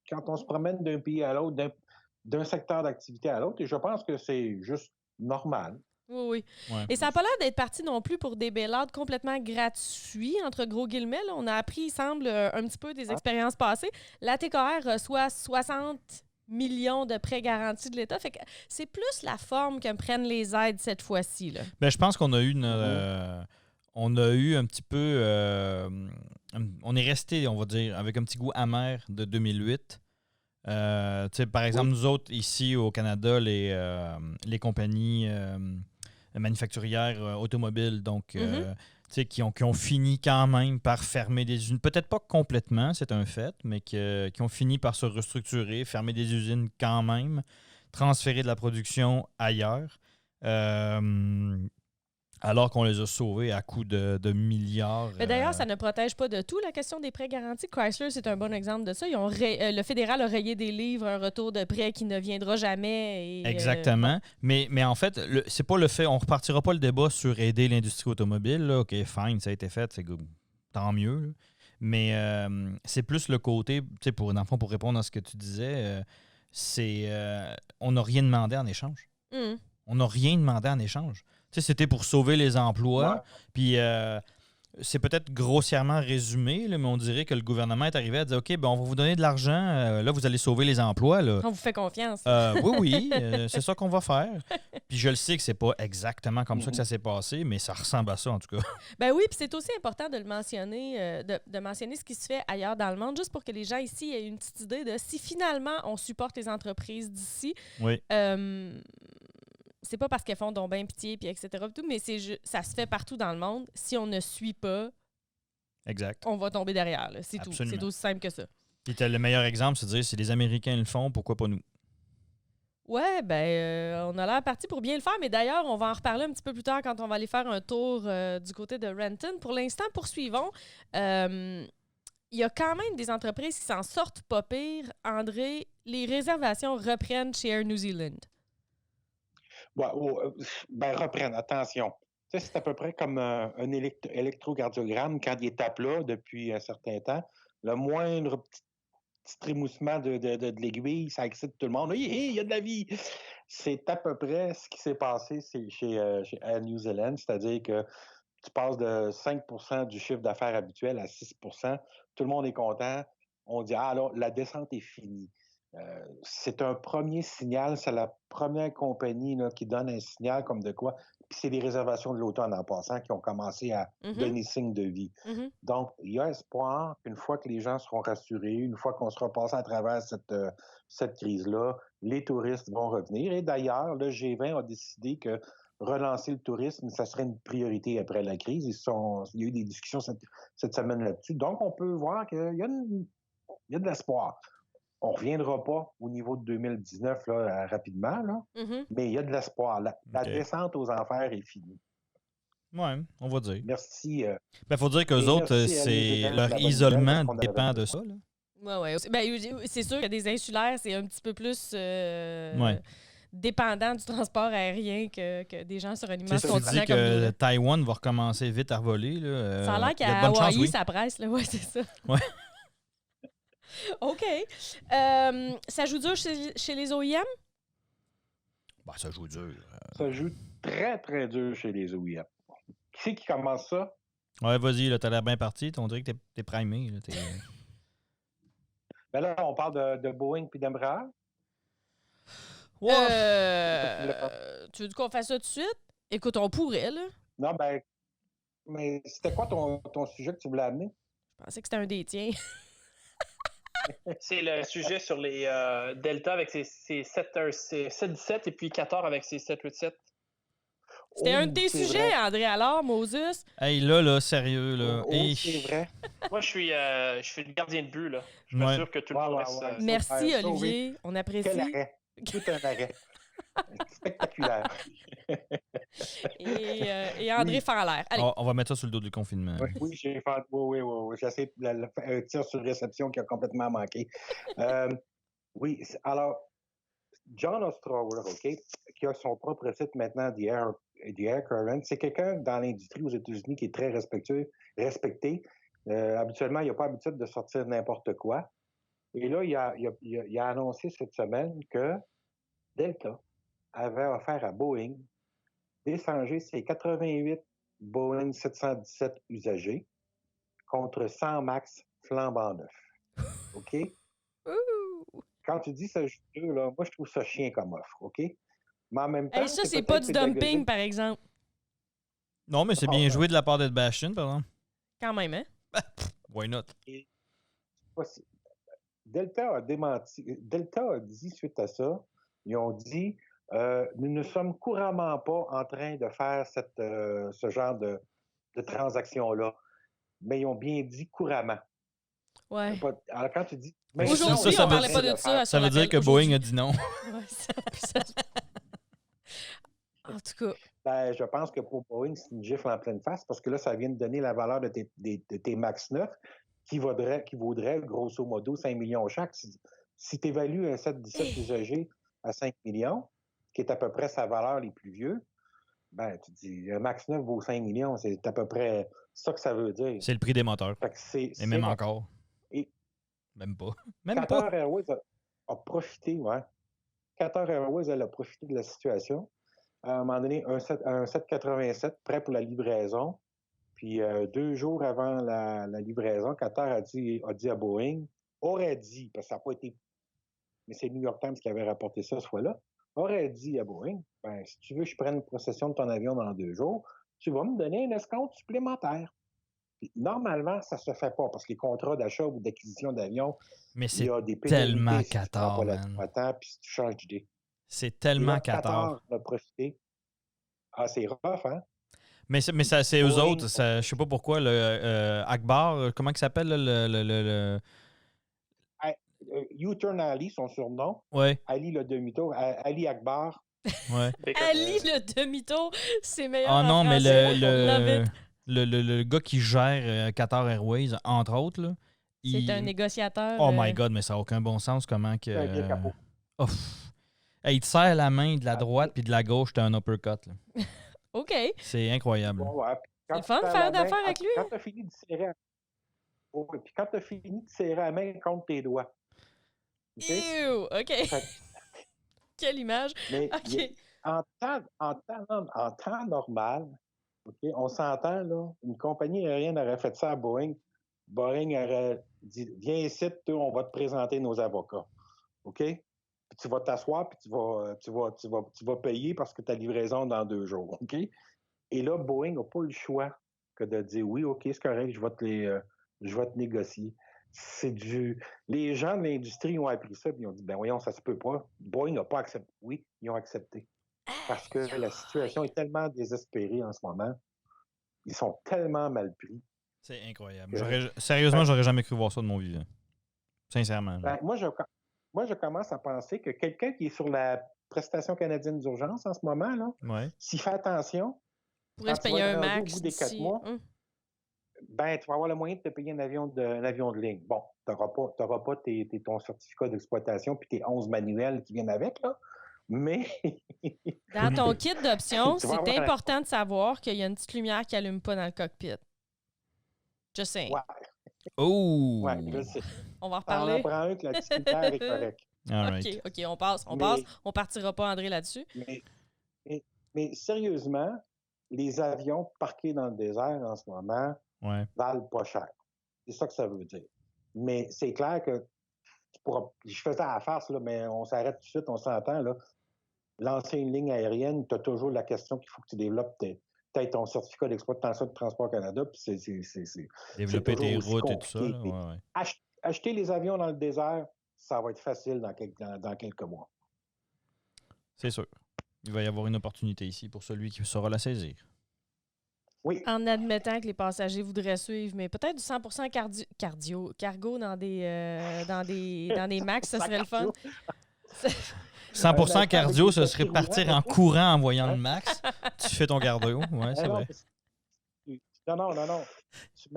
quand on se promène d'un pays à l'autre, d'un secteur d'activité à l'autre. Et je pense que c'est juste normal. Oui. Ouais. Et ça n'a pas l'air d'être parti non plus pour des bailouts complètement gratuits, entre gros guillemets. Là. On a appris, il semble, un petit peu des expériences passées. La TKR reçoit 60 millions de prêts garantis de l'État. Fait que c'est plus la forme que prennent les aides cette fois-ci. Là. Ben, je pense qu'on a eu on a eu un petit peu... on est resté, on va dire, avec un petit goût amer de 2008. Par exemple, nous autres, ici au Canada, les compagnies manufacturières automobiles, donc qui ont fini quand même par fermer des usines. Peut-être pas complètement, c'est un fait, mais qui ont fini par se restructurer, fermer des usines quand même, transférer de la production ailleurs. Alors qu'on les a sauvés à coût de milliards. Mais d'ailleurs, ça ne protège pas de tout la question des prêts garantis. Chrysler, c'est un bon exemple de ça. Le fédéral a rayé des livres, un retour de prêt qui ne viendra jamais. Exactement. Mais en fait, c'est pas le fait. On repartira pas le débat sur aider l'industrie automobile. Là. OK, fine, ça a été fait. C'est good. Tant mieux. Là. Mais c'est plus le côté, dans le fond, pour répondre à ce que tu disais, on n'a rien demandé en échange. On n'a rien demandé en échange. C'était pour sauver les emplois. Puis c'est peut-être grossièrement résumé, là, mais on dirait que le gouvernement est arrivé à dire OK, ben on va vous donner de l'argent. Là, vous allez sauver les emplois. Là. On vous fait confiance. Oui, c'est ça qu'on va faire. Puis je le sais que c'est pas exactement comme ça que ça s'est passé, mais ça ressemble à ça en tout cas. Ben oui, puis c'est aussi important de le mentionner, de mentionner ce qui se fait ailleurs dans le monde, juste pour que les gens ici aient une petite idée de si finalement on supporte les entreprises d'ici. Oui. C'est pas parce qu'elles font donc bien pitié, puis etc. Mais ça se fait partout dans le monde. Si on ne suit pas, exact. On va tomber derrière. Là. C'est Absolument. tout. C'est aussi simple que ça. Puis le meilleur exemple, c'est de dire si les Américains le font, pourquoi pas nous? Ouais, on a l'air parti pour bien le faire, mais d'ailleurs, on va en reparler un petit peu plus tard quand on va aller faire un tour du côté de Renton. Pour l'instant, poursuivons. Il y a quand même des entreprises qui s'en sortent pas pire. André, les réservations reprennent chez Air New Zealand. Reprennent, attention. C'est à peu près comme un électrocardiogramme quand il est à plat depuis un certain temps. Le moindre petit trémoussement de l'aiguille, ça excite tout le monde. Il y a de la vie! C'est à peu près ce qui s'est passé chez Air New Zealand, c'est-à-dire que tu passes de 5% du chiffre d'affaires habituel à 6%. Tout le monde est content. On dit, alors, la descente est finie. C'est un premier signal, c'est la première compagnie là, qui donne un signal comme de quoi. Puis c'est les réservations de l'automne en passant qui ont commencé à donner signe de vie. Donc, il y a espoir qu'une fois que les gens seront rassurés, une fois qu'on sera passé à travers cette crise-là, les touristes vont revenir. Et d'ailleurs, le G20 a décidé que relancer le tourisme, ça serait une priorité après la crise. Il y a eu des discussions cette semaine là-dessus. Donc, on peut voir qu'il y a de l'espoir. On ne reviendra pas au niveau de 2019 là, rapidement, là, mais il y a de l'espoir. La descente aux enfers est finie. Oui, on va dire. Merci. Il faut dire qu'eux autres, leur isolement dépend de ça. Oui. C'est sûr que des insulaires, c'est un petit peu plus dépendant du transport aérien que des gens sur un immense continent. Tu dis que Taïwan va recommencer vite à voler. Là, ça a l'air qu'à Hawaï, ça presse. Oui, c'est ça. Ouais. OK. Ça joue dur chez les OEM? Ça joue dur. Ça joue très, très dur chez les OEM. Qui c'est qui commence ça? Ouais, vas-y, là, t'as l'air bien parti. On dirait que t'es primé. Là, Ben là, on parle de Boeing puis d'Embraer. Tu veux qu'on fasse ça tout de suite? Écoute, on pourrait, là. Non, mais c'était quoi ton sujet que tu voulais amener? Je pensais que c'était un des tiens. C'est le sujet sur les Delta avec ses 717 et puis 14 avec ses 787. C'était un de tes c'est sujets, vrai. André, alors, Moses. Hey, là, sérieux, là. C'est vrai. Moi, je suis le gardien de but, là. Je Ouais. m'assure que tout le monde reste... Merci, ça, oui. Olivier. On Quel apprécie. arrêt. Tout un arrêt. Spectaculaire. Et André Oui. fait en l'air. Allez. On va mettre ça sur le dos du confinement. Oui, j'ai fait. Oui. J'essaie un tir sur réception qui a complètement manqué. Oui, alors, John Ostrower, OK, qui a son propre site maintenant, The Air Current, c'est quelqu'un dans l'industrie aux États-Unis qui est très respecté. Habituellement, il n'a pas l'habitude de sortir n'importe quoi. Et là, il a annoncé cette semaine que Delta avait offert à Boeing d'échanger ses 88 Boeing 717 usagés contre 100 MAX flambant neufs. OK? Quand tu dis ce jeu là, moi, je trouve ça chien comme offre. OK? Mais en même temps, Hey, ça, c'est pas du dumping, par exemple. Non, mais c'est bien joué de la part d'Ed Bastion, par exemple. Quand même, hein? Why not? Delta a démenti. Delta a dit suite à ça, ils ont dit nous ne sommes couramment pas en train de faire ce genre de transaction-là. Mais ils ont bien dit couramment. Ouais. Alors, quand tu dis. Aujourd'hui, on ne parlait pas de ça. Ça veut dire que Boeing a dit non. Ouais, en tout cas. Ben, je pense que pour Boeing, c'est une gifle en pleine face parce que là, ça vient de donner la valeur de tes MAX 9 qui vaudrait grosso modo 5 millions chaque. Si tu évalues un 717 usagé à 5 millions, qui est à peu près sa valeur les plus vieux, ben, tu dis, un MAX 9 vaut 5 millions, c'est à peu près ça que ça veut dire. C'est le prix des moteurs. Et même encore. Et même pas. Qatar Airways a profité, ouais. Qatar Airways, elle a profité de la situation. À un moment donné, un 787 prêt pour la livraison. Puis 2 jours avant la livraison, Qatar a dit à Boeing, aurait dit, parce que ça n'a pas été, mais c'est le New York Times qui avait rapporté ça ce fois-là, aurait dit à Boeing, ben, si tu veux que je prenne possession de ton avion dans 2 jours, tu vas me donner un escompte supplémentaire. Puis, normalement, ça ne se fait pas, parce que les contrats d'achat ou d'acquisition d'avion, mais il y a des tellement pénalités Qatar, si tu prends pas puis si tu changes d'idée. C'est tellement là, Qatar. A profité. Ah, c'est rough, hein? Mais ça, c'est eux autres. Ça, je sais pas pourquoi. Akbar, comment il s'appelle? U-Turn Ali, son surnom. Ouais. Ali le demi-tour. Ali Akbar. Ouais. Ali le demi-tour, c'est meilleur. Ah non, mais français. le gars qui gère Qatar Airways, entre autres, là, c'est un négociateur. Oh my God, mais ça n'a aucun bon sens comment que... C'est un vieux capot. Il te serre la main de la droite puis de la gauche, t'as un uppercut. Là. OK. C'est incroyable. Bon, ouais. C'est fun de faire d'affaires avec lui. Quand tu as fini de serrer puis quand tu as fini de serrer la main contre tes doigts. Okay? Ew, OK. Quelle image. Mais, OK. En temps normal, okay, on s'entend, là, une compagnie aérienne aurait fait ça à Boeing. Boeing aurait dit, viens ici, on va te présenter nos avocats. OK? Puis tu vas t'asseoir, puis tu vas payer parce que ta livraison dans 2 jours. OK? Et là, Boeing n'a pas eu le choix que de dire oui, OK, c'est correct, je vais te négocier. Les gens de l'industrie ont appris ça, puis ils ont dit, ben voyons, ça se peut pas. Boeing n'a pas accepté. Oui, ils ont accepté. Parce que la situation est tellement désespérée en ce moment. Ils sont tellement mal pris. C'est incroyable. Sérieusement, j'aurais jamais cru voir ça de mon vivant. Sincèrement. Ben, moi, je commence à penser que quelqu'un qui est sur la prestation canadienne d'urgence en ce moment, là, s'il fait attention, pourrait se payer un max au bout des 4 mois, ben, tu vas avoir le moyen de te payer un avion de ligne. Bon, tu n'auras pas ton certificat d'exploitation puis tes 11 manuels qui viennent avec, là. Mais. Dans ton kit d'options, c'est important de savoir qu'il y a une petite lumière qui n'allume pas dans le cockpit. Je sais. Ouais. Oh! Ouais, je sais. On va en reparler. On en prend un que la petite lumière est correcte. Right. OK, on passe. On partira pas, André, là-dessus. Mais sérieusement, les avions parqués dans le désert en ce moment valent pas cher. C'est ça que ça veut dire. Mais c'est clair que je faisais à la farce, là, mais on s'arrête tout de suite, on s'entend. Là. Lancer une ligne aérienne, tu as toujours la question qu'il faut que tu développes peut-être ton certificat d'exploitation de Transport Canada. Puis développer tes routes et tout ça. Là, acheter les avions dans le désert, ça va être facile dans quelques mois. C'est sûr. Il va y avoir une opportunité ici pour celui qui saura la saisir. Oui. En admettant que les passagers voudraient suivre, mais peut-être du 100% cargo dans des Max, ce serait le fun. 100% cardio, ce serait tapis partir roulant, en courant en voyant le max. Tu fais ton cardio. Ouais, c'est Non, vrai. non.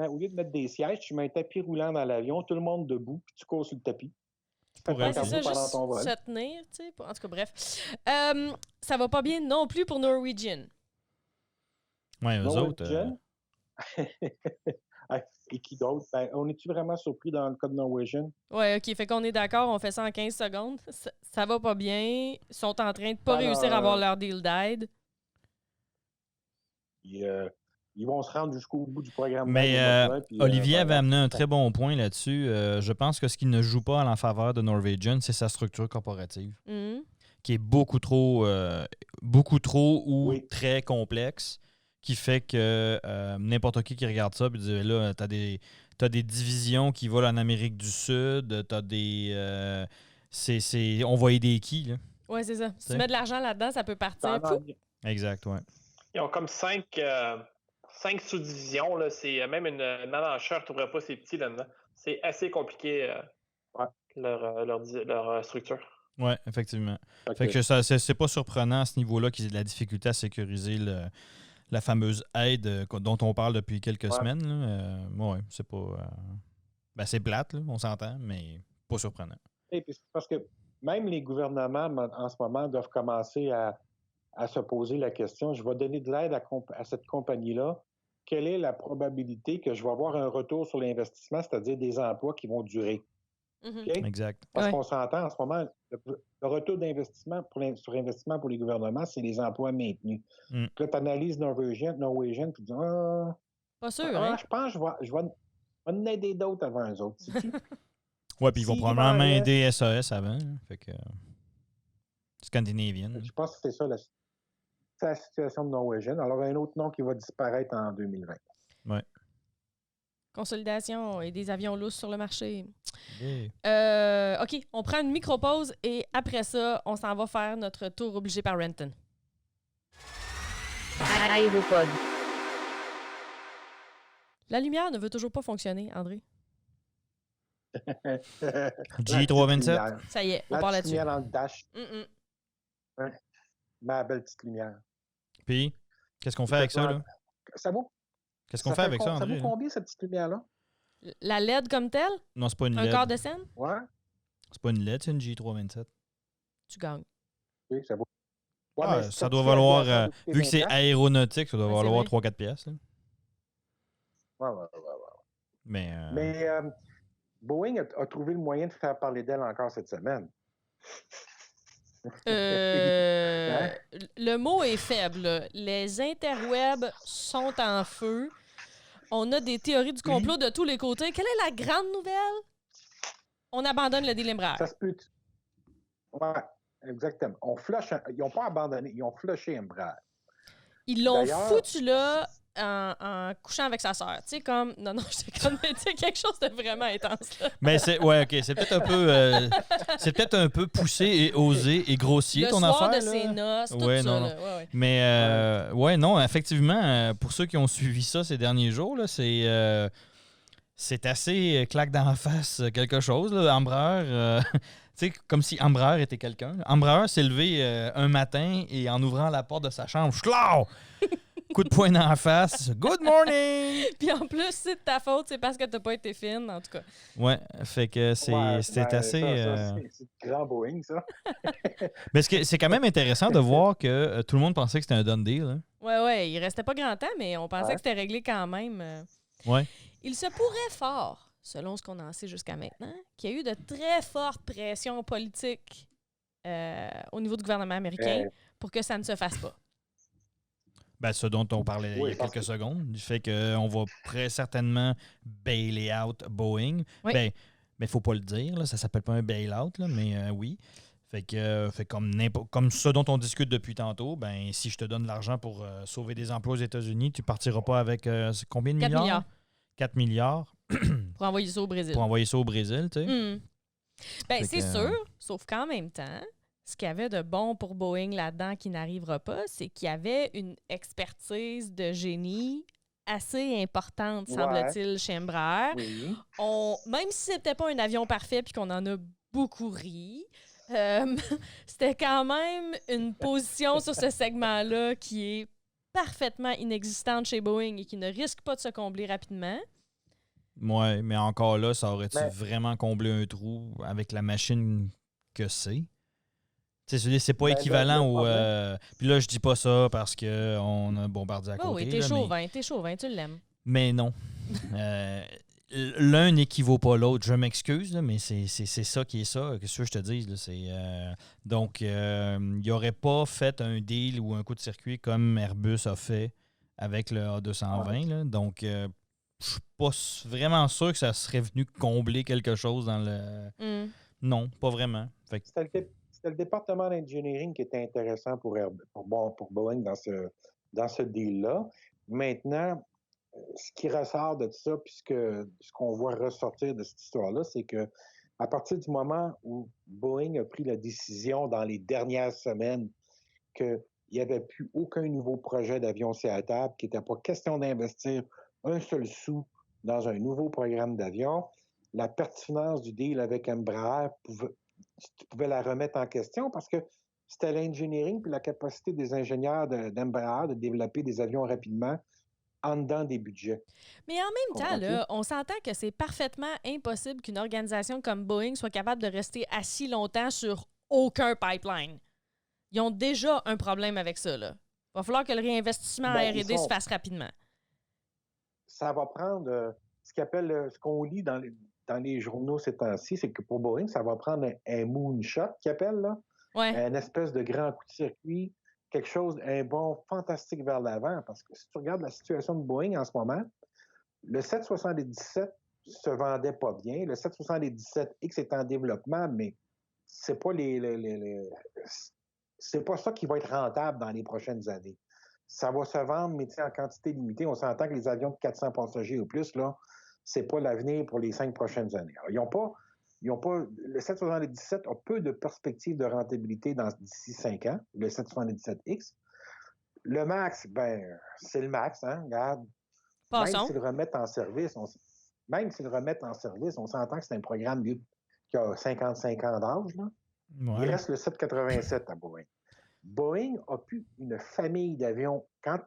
Au lieu de mettre des sièges, tu mets un tapis roulant dans l'avion, tout le monde debout, puis tu cours sur le tapis. Tu fais ton Ouais, c'est cardio ça, pendant juste ton vol. se tenir, tu sais. En tout cas, bref. Ça va pas bien non plus pour Norwegian. Ouais, eux autres. Norwegian. Et qui d'autre? Ben, on est-tu vraiment surpris dans le cas de Norwegian? Ouais, OK. Fait qu'on est d'accord, on fait ça en 15 secondes. Ça va pas bien. Ils sont en train de pas Ben, réussir à avoir leur deal d'aide. Ils vont se rendre jusqu'au bout du programme. Mais Olivier avait amené un très bon. bon point là-dessus. Je pense que ce qui ne joue pas à la faveur de Norwegian, c'est sa structure corporative, qui est beaucoup trop ou Oui. très complexe, qui fait que n'importe qui regarde ça et dit là, t'as des divisions qui volent en Amérique du Sud, t'as des on va aider qui, là? Ouais, c'est ça. Si tu mets de l'argent là-dedans, ça peut partir. Exact, ouais. Ils ont comme 5 sous-divisions. Là. C'est même une enchère ne trouverait pas ces petits là-dedans. C'est assez compliqué leur structure. Oui, effectivement. Fait que ça, c'est pas surprenant à ce niveau-là qu'ils aient de la difficulté à sécuriser la fameuse aide dont on parle depuis quelques semaines. Oui, c'est pas... c'est plate, là, on s'entend, mais pas surprenant. Et puis, parce que même les gouvernements, en ce moment, doivent commencer à se poser la question, je vais donner de l'aide à cette compagnie-là. Quelle est la probabilité que je vais avoir un retour sur l'investissement, c'est-à-dire des emplois qui vont durer? Okay? Exact. Parce qu'on s'entend en ce moment, le retour d'investissement sur investissement pour les gouvernements, c'est les emplois maintenus. Là, tu analyses Norwegian, puis tu dis pas sûr, hein? Je pense que je vais en aider d'autres avant eux autres. Oui, puis ils vont probablement aider SAS avant. Fait que Scandinavian. Je pense que c'est ça la situation de Norwegian. Alors, un autre nom qui va disparaître en 2020. Oui. Consolidation et des avions lousses sur le marché. Yeah. OK, on prend une micro-pause et après ça, on s'en va faire notre tour obligé par Renton. Aéropod. La lumière ne veut toujours pas fonctionner, André. J327. Ça y est, on la parle petite là-dessus. lumière dans le dash. Ouais. Ma belle petite lumière. Puis, qu'est-ce qu'on fait avec ça, là? Ça vaut? Qu'est-ce qu'on fait avec ça, Ça André? vaut combien, cette petite lumière-là? La LED comme telle? Non, c'est pas une LED. Un quart de scène? Ouais. C'est pas une LED, c'est une J327. Tu gagnes. Oui, ça vaut. Ouais, ça doit valoir, vu que c'est aéronautique, ça doit valoir 3-4 pièces. Ouais. Mais Boeing a trouvé le moyen de faire parler d'elle encore cette semaine. Le mot est faible. Là. Les interwebs sont en feu. On a des théories du complot de tous les côtés. Quelle est la grande nouvelle? On abandonne le deal Embraer. Ça se peut. Ouais, exactement. Ils n'ont pas abandonné, ils ont flushé Embraer. Ils l'ont foutu là en couchant avec sa sœur. Tu sais, comme... Non, je t'ai comme dit quelque chose de vraiment intense. Là. Mais c'est peut-être un peu poussé et osé et grossier le ton soir affaire. De ses noces, tout ouais, ça. Non. Là. Ouais. Mais non, effectivement, pour ceux qui ont suivi ça ces derniers jours, là, c'est assez claque d'en face quelque chose. Là. Embraer, tu sais, comme si Embraer était quelqu'un. Embraer s'est levé un matin et en ouvrant la porte de sa chambre, ch'claw! Coup de poing dans la face. Good morning! Puis en plus, c'est de ta faute, c'est parce que t'as pas été fine, en tout cas. Ouais, fait que c'était assez... c'est grand Boeing, ça. Mais c'est quand même intéressant de voir que tout le monde pensait que c'était un done deal. Hein? Ouais, il restait pas grand temps, mais on pensait que c'était réglé quand même. Ouais. Il se pourrait fort, selon ce qu'on en sait jusqu'à maintenant, qu'il y a eu de très fortes pressions politiques au niveau du gouvernement américain pour que ça ne se fasse pas. Ben, ce dont on parlait il y a quelques secondes, du fait qu'on va très certainement bail out Boeing. Oui. Ben, mais il ne faut pas le dire, là, ça ne s'appelle pas un bail-out, là, mais oui. Fait comme ce dont on discute depuis tantôt, ben si je te donne de l'argent pour sauver des emplois aux États-Unis, tu ne partiras pas avec combien de 4 milliards? 4 milliards. Pour envoyer ça au Brésil. Pour envoyer ça au Brésil, tu sais. Ben, c'est sûr, sauf qu'en même temps, ce qu'il y avait de bon pour Boeing là-dedans qui n'arrivera pas, c'est qu'il y avait une expertise de génie assez importante, semble-t-il, chez Embraer. Oui. Même si c'était pas un avion parfait puis qu'on en a beaucoup ri, c'était quand même une position sur ce segment-là qui est parfaitement inexistante chez Boeing et qui ne risque pas de se combler rapidement. Ouais, mais encore là, ça aurait-tu vraiment comblé un trou avec la machine que c'est? C'est pas équivalent au... Puis là, je dis pas ça parce qu'on a Bombardier à côté. Oui, t'es chauvin, tu l'aimes. Mais non. L'un n'équivaut pas l'autre. Je m'excuse, là, mais c'est ça qui est ça. Qu'est-ce que je te dis? Là, donc, il n'aurait pas fait un deal ou un coup de circuit comme Airbus a fait avec le A220. Là. Donc, je suis pas vraiment sûr que ça serait venu combler quelque chose dans le... Non, pas vraiment. Fait que... C'était le département d'engineering qui était intéressant pour Boeing dans ce deal-là. Maintenant, ce qui ressort de ça, puisque ce qu'on voit ressortir de cette histoire-là, c'est que à partir du moment où Boeing a pris la décision dans les dernières semaines qu'il n'y avait plus aucun nouveau projet d'avion sur la table, qu'il n'était pas question d'investir un seul sou dans un nouveau programme d'avion, la pertinence du deal avec Embraer tu pouvais la remettre en question parce que c'était l'engineering puis la capacité des ingénieurs d'Embraer de développer des avions rapidement en dedans des budgets. Mais en même temps, là, on s'entend que c'est parfaitement impossible qu'une organisation comme Boeing soit capable de rester assis longtemps sur aucun pipeline. Ils ont déjà un problème avec ça. Là. Il va falloir que le réinvestissement en R&D se fasse rapidement. Ça va prendre ce qu'on lit dans les journaux ces temps-ci, c'est que pour Boeing, ça va prendre un moonshot qu'ils appellent, là. Ouais. Une espèce de grand coup de circuit, quelque chose, un bond fantastique vers l'avant. Parce que si tu regardes la situation de Boeing en ce moment, le 777 se vendait pas bien. Le 777X est en développement, mais c'est pas c'est pas ça qui va être rentable dans les prochaines années. Ça va se vendre, mais en quantité limitée. On s'entend que les avions de 400 passagers ou plus, là, c'est pas l'avenir pour les 5 prochaines années. Alors, le 777 a peu de perspectives de rentabilité d'ici 5 ans, le 777X. Le MAX, c'est le MAX, hein, regarde. Passons. Même s'ils le remettent en service, on s'entend que c'est un programme qui a 55 ans d'âge, là. Ouais. Il reste le 787 à Boeing. Boeing a plus une famille d'avions. Quand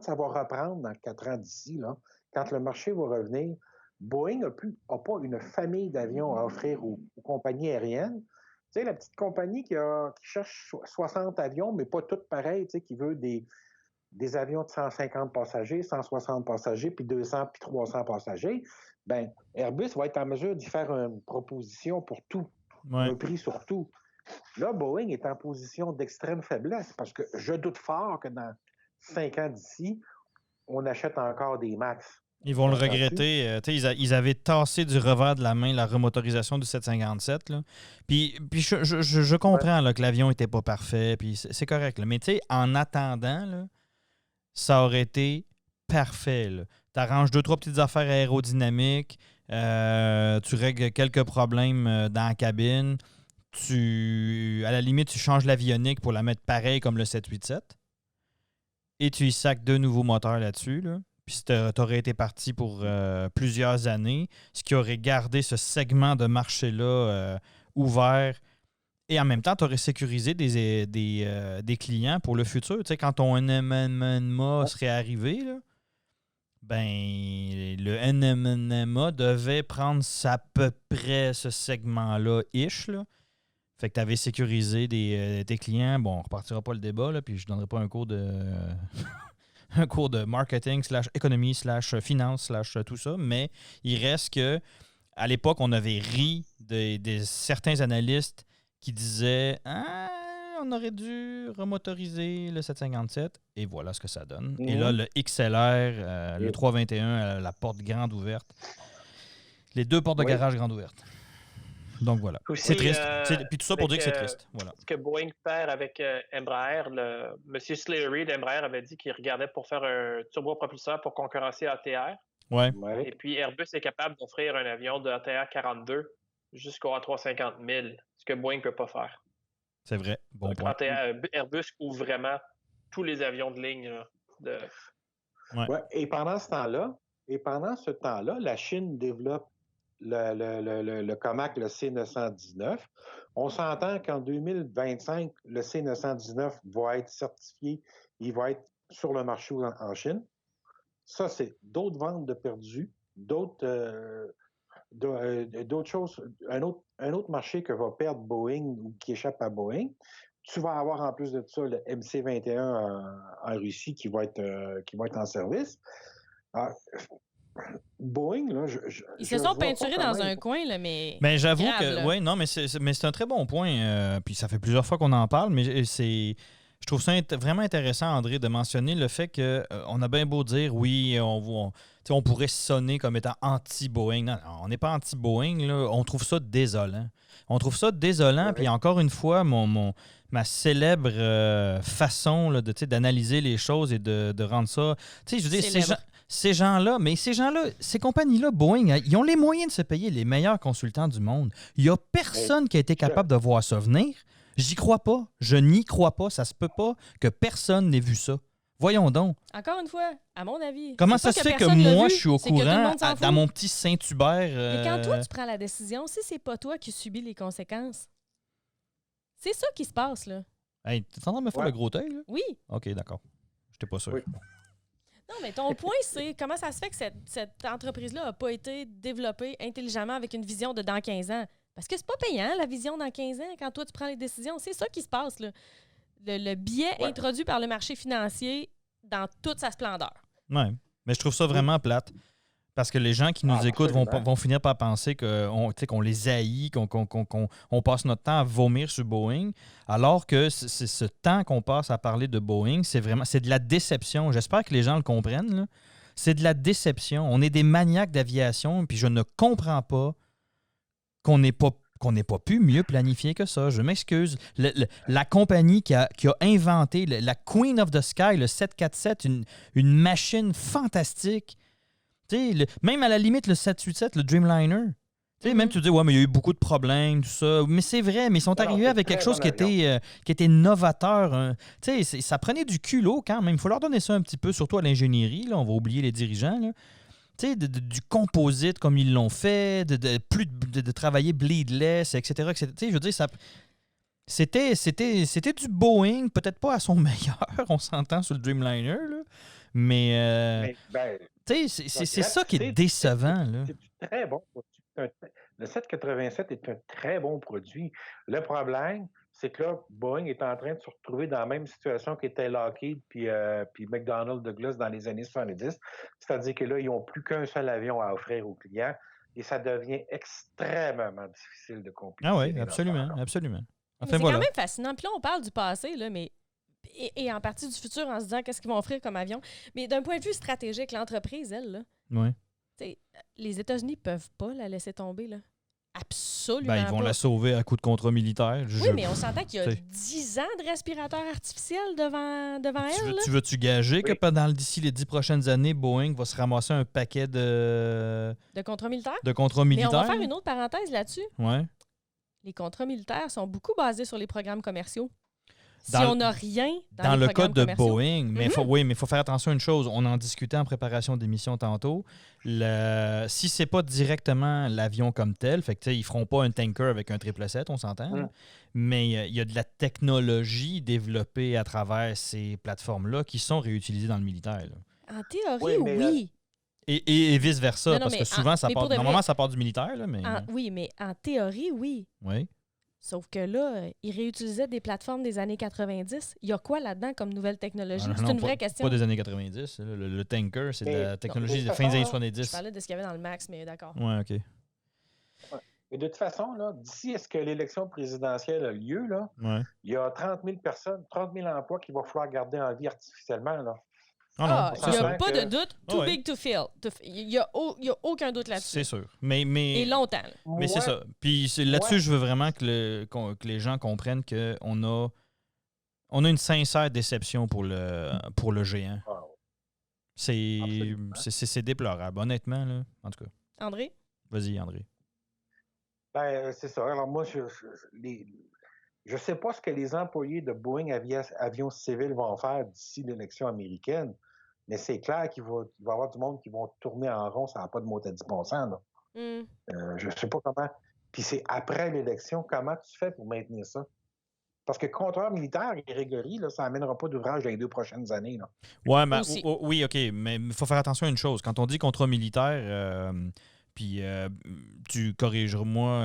ça va reprendre dans 4 ans d'ici, là, quand le marché va revenir, Boeing n'a pas une famille d'avions à offrir aux compagnies aériennes. Tu sais, la petite compagnie qui cherche 60 avions, mais pas toutes pareilles, tu sais, qui veut des avions de 150 passagers, 160 passagers, puis 200, puis 300 passagers, Airbus va être en mesure d'y faire une proposition pour tout, un prix sur tout. Là, Boeing est en position d'extrême faiblesse parce que je doute fort que dans 5 ans d'ici, on achète encore des MAX. Ils vont le regretter. Ils avaient tassé du revers de la main la remotorisation du 757. Là. Puis je comprends là, que l'avion n'était pas parfait, puis c'est correct. Là. Mais en attendant, là, ça aurait été parfait. Tu arranges 2-3 petites affaires aérodynamiques, tu règles quelques problèmes dans la cabine, à la limite, tu changes l'avionique pour la mettre pareil comme le 787 et tu y sacques 2 nouveaux moteurs là-dessus. Là. Puis tu aurais été parti pour plusieurs années, ce qui aurait gardé ce segment de marché-là ouvert. Et en même temps, tu aurais sécurisé des clients pour le futur. Tu sais, quand ton NMNMA serait arrivé, là, le NMNMA devait prendre à peu près ce segment-là-ish. Là. Fait que tu avais sécurisé tes clients. Bon, on ne repartira pas le débat, là, puis je ne donnerai pas un cours de... un cours de marketing / économie / finance / tout ça, mais il reste que à l'époque, on avait ri de certains analystes qui disaient on aurait dû remotoriser le 757 et voilà ce que ça donne. Et là, le XLR, le 321, la porte grande ouverte, les 2 portes de garage grandes ouvertes. Donc voilà. Aussi, c'est triste. Puis tout ça pour dire que c'est triste. Voilà. Ce que Boeing perd avec Embraer, M. Slattery d'Embraer avait dit qu'il regardait pour faire un turbopropulseur pour concurrencer ATR. Ouais. Et puis Airbus est capable d'offrir un avion de ATR 42 jusqu'au A350 000, ce que Boeing ne peut pas faire. C'est vrai. Bon Le point. 31 Airbus couvre vraiment tous les avions de ligne. Là, Ouais. Et pendant ce temps-là, la Chine développe le Comac, le C919. On s'entend qu'en 2025, le C919 va être certifié, il va être sur le marché en Chine. Ça, c'est d'autres ventes de perdus, d'autres choses, un autre marché que va perdre Boeing ou qui échappe à Boeing. Tu vas avoir en plus de ça le MC-21 en Russie qui va être en service. Boeing, là, Ils se sont peinturés dans un coin, là, mais. Mais j'avoue grave, que, là. oui, non, mais c'est un très bon point. Puis ça fait plusieurs fois qu'on en parle, mais je trouve ça vraiment intéressant, André, de mentionner le fait qu'on a bien beau dire, oui, on pourrait sonner comme étant anti-Boeing. Non, on n'est pas anti-Boeing, là. On trouve ça désolant. On trouve ça désolant, puis encore une fois, ma célèbre façon là, d'analyser les choses et de rendre ça... Tu sais, je veux dire, ces gens-là, ces compagnies-là, Boeing, hein, ils ont les moyens de se payer les meilleurs consultants du monde. Il n'y a personne qui a été capable de voir ça venir. J'y crois pas. Je n'y crois pas. Ça se peut pas que personne n'ait vu ça. Voyons donc. Encore une fois, à mon avis. Comment ça se fait que moi, je suis au courant dans mon petit Saint-Hubert? Mais quand toi, tu prends la décision, si c'est pas toi qui subis les conséquences, c'est ça qui se passe, là. Hey, tu es en train de me faire le gros œil, là? Oui. OK, d'accord. J'étais pas sûr. Oui. Non, mais ton point, c'est comment ça se fait que cette entreprise-là n'a pas été développée intelligemment avec une vision de dans 15 ans? Parce que c'est pas payant, la vision dans 15 ans, quand toi, tu prends les décisions. C'est ça qui se passe, là. Le biais introduit par le marché financier dans toute sa splendeur. Oui, mais je trouve ça vraiment plate. Parce que les gens qui nous écoutent vont finir par penser qu'on les haït, qu'on passe notre temps à vomir sur Boeing, alors que c'est ce temps qu'on passe à parler de Boeing, c'est de la déception. J'espère que les gens le comprennent, là. C'est de la déception. On est des maniaques d'aviation, puis je ne comprends pas qu'on n'ait pas pu mieux planifier que ça. Je m'excuse. La compagnie qui a inventé la Queen of the Sky, le 747, une machine fantastique. Même à la limite, le 787, le Dreamliner. Même tu dis, ouais, mais il y a eu beaucoup de problèmes, tout ça. Mais c'est vrai, mais ils sont arrivés avec quelque chose qui était novateur. Hein. Ça prenait du culot quand même. Il faut leur donner ça un petit peu, surtout à l'ingénierie. Là, on va oublier les dirigeants. Là. Du composite comme ils l'ont fait, de travailler bleedless, etc. etc. Je veux dire, c'était du Boeing, peut-être pas à son meilleur, on s'entend sur le Dreamliner, là. Mais c'est ça qui est décevant. Là. C'est très bon produit. Le 787 est un très bon produit. Le problème, c'est que là, Boeing est en train de se retrouver dans la même situation qu'était Lockheed puis McDonnell Douglas dans les années 70. C'est-à-dire que là, ils n'ont plus qu'un seul avion à offrir aux clients et ça devient extrêmement difficile de compléter. Ah oui, absolument, absolument. Enfin, c'est quand même fascinant. Puis là, on parle du passé, là, mais et en partie du futur en se disant qu'est-ce qu'ils vont offrir comme avion. Mais d'un point de vue stratégique, l'entreprise, elle, là, les États-Unis ne peuvent pas la laisser tomber, là. Absolument ils vont pas. la sauver à coup de contrat militaire. Oui, mais on s'entend qu'il y a 10 ans de respirateurs artificiels devant elle. Tu veux-tu gager que d'ici les 10 prochaines années, Boeing va se ramasser un paquet de contrats militaires? De contrats militaires. Mais on va faire une autre parenthèse là-dessus. Ouais. Les contrats militaires sont beaucoup basés sur les programmes commerciaux. Si on n'a rien dans les le cas de commerciaux. Boeing, mais il faut faire attention à une chose. On en discutait en préparation d'émission tantôt. Si c'est pas directement l'avion comme tel, fait que ils feront pas un tanker avec un 777, on s'entend. Mais il y a de la technologie développée à travers ces plateformes-là qui sont réutilisées dans le militaire. Là. En théorie, oui. Et vice-versa, parce que souvent, normalement, ça part du militaire. Là, mais... oui, mais en théorie, oui. Oui. Sauf que là, ils réutilisaient des plateformes des années 90. Il y a quoi là-dedans comme nouvelle technologie? C'est une vraie question. Pas des années 90. Le tanker, c'est de la technologie de fin des années 70. Je parlais de ce qu'il y avait dans le MAX, mais d'accord. Oui, OK. Et de toute façon, là, d'ici à ce que l'élection présidentielle a lieu, là, il y a 30 000 personnes, 30 000 emplois qu'il va falloir garder en vie artificiellement. Là. Il n'y a pas de doute. Too big to fail. Il n'y a aucun doute là-dessus. C'est sûr. Mais, et longtemps. Mais c'est ça. Puis là-dessus, je veux vraiment que les gens comprennent qu'on a une sincère déception pour le géant. C'est déplorable, honnêtement. Là. En tout cas. André? Vas-y, André. Ben, c'est ça. Alors moi, je ne sais pas ce que les employés de Boeing Avions Civils vont faire d'ici l'élection américaine, mais c'est clair qu'il va y avoir du monde qui vont tourner en rond, ça n'a pas de mot à 10%. Là. Je ne sais pas comment. Puis c'est après l'élection, comment tu fais pour maintenir ça? Parce que contrôleur militaire et riguerie, là, ça n'amènera pas d'ouvrage dans les 2 prochaines années. Là. Ouais, mais, oui, OK, mais il faut faire attention à une chose. Quand on dit contrat militaire, puis tu corrigeras moi,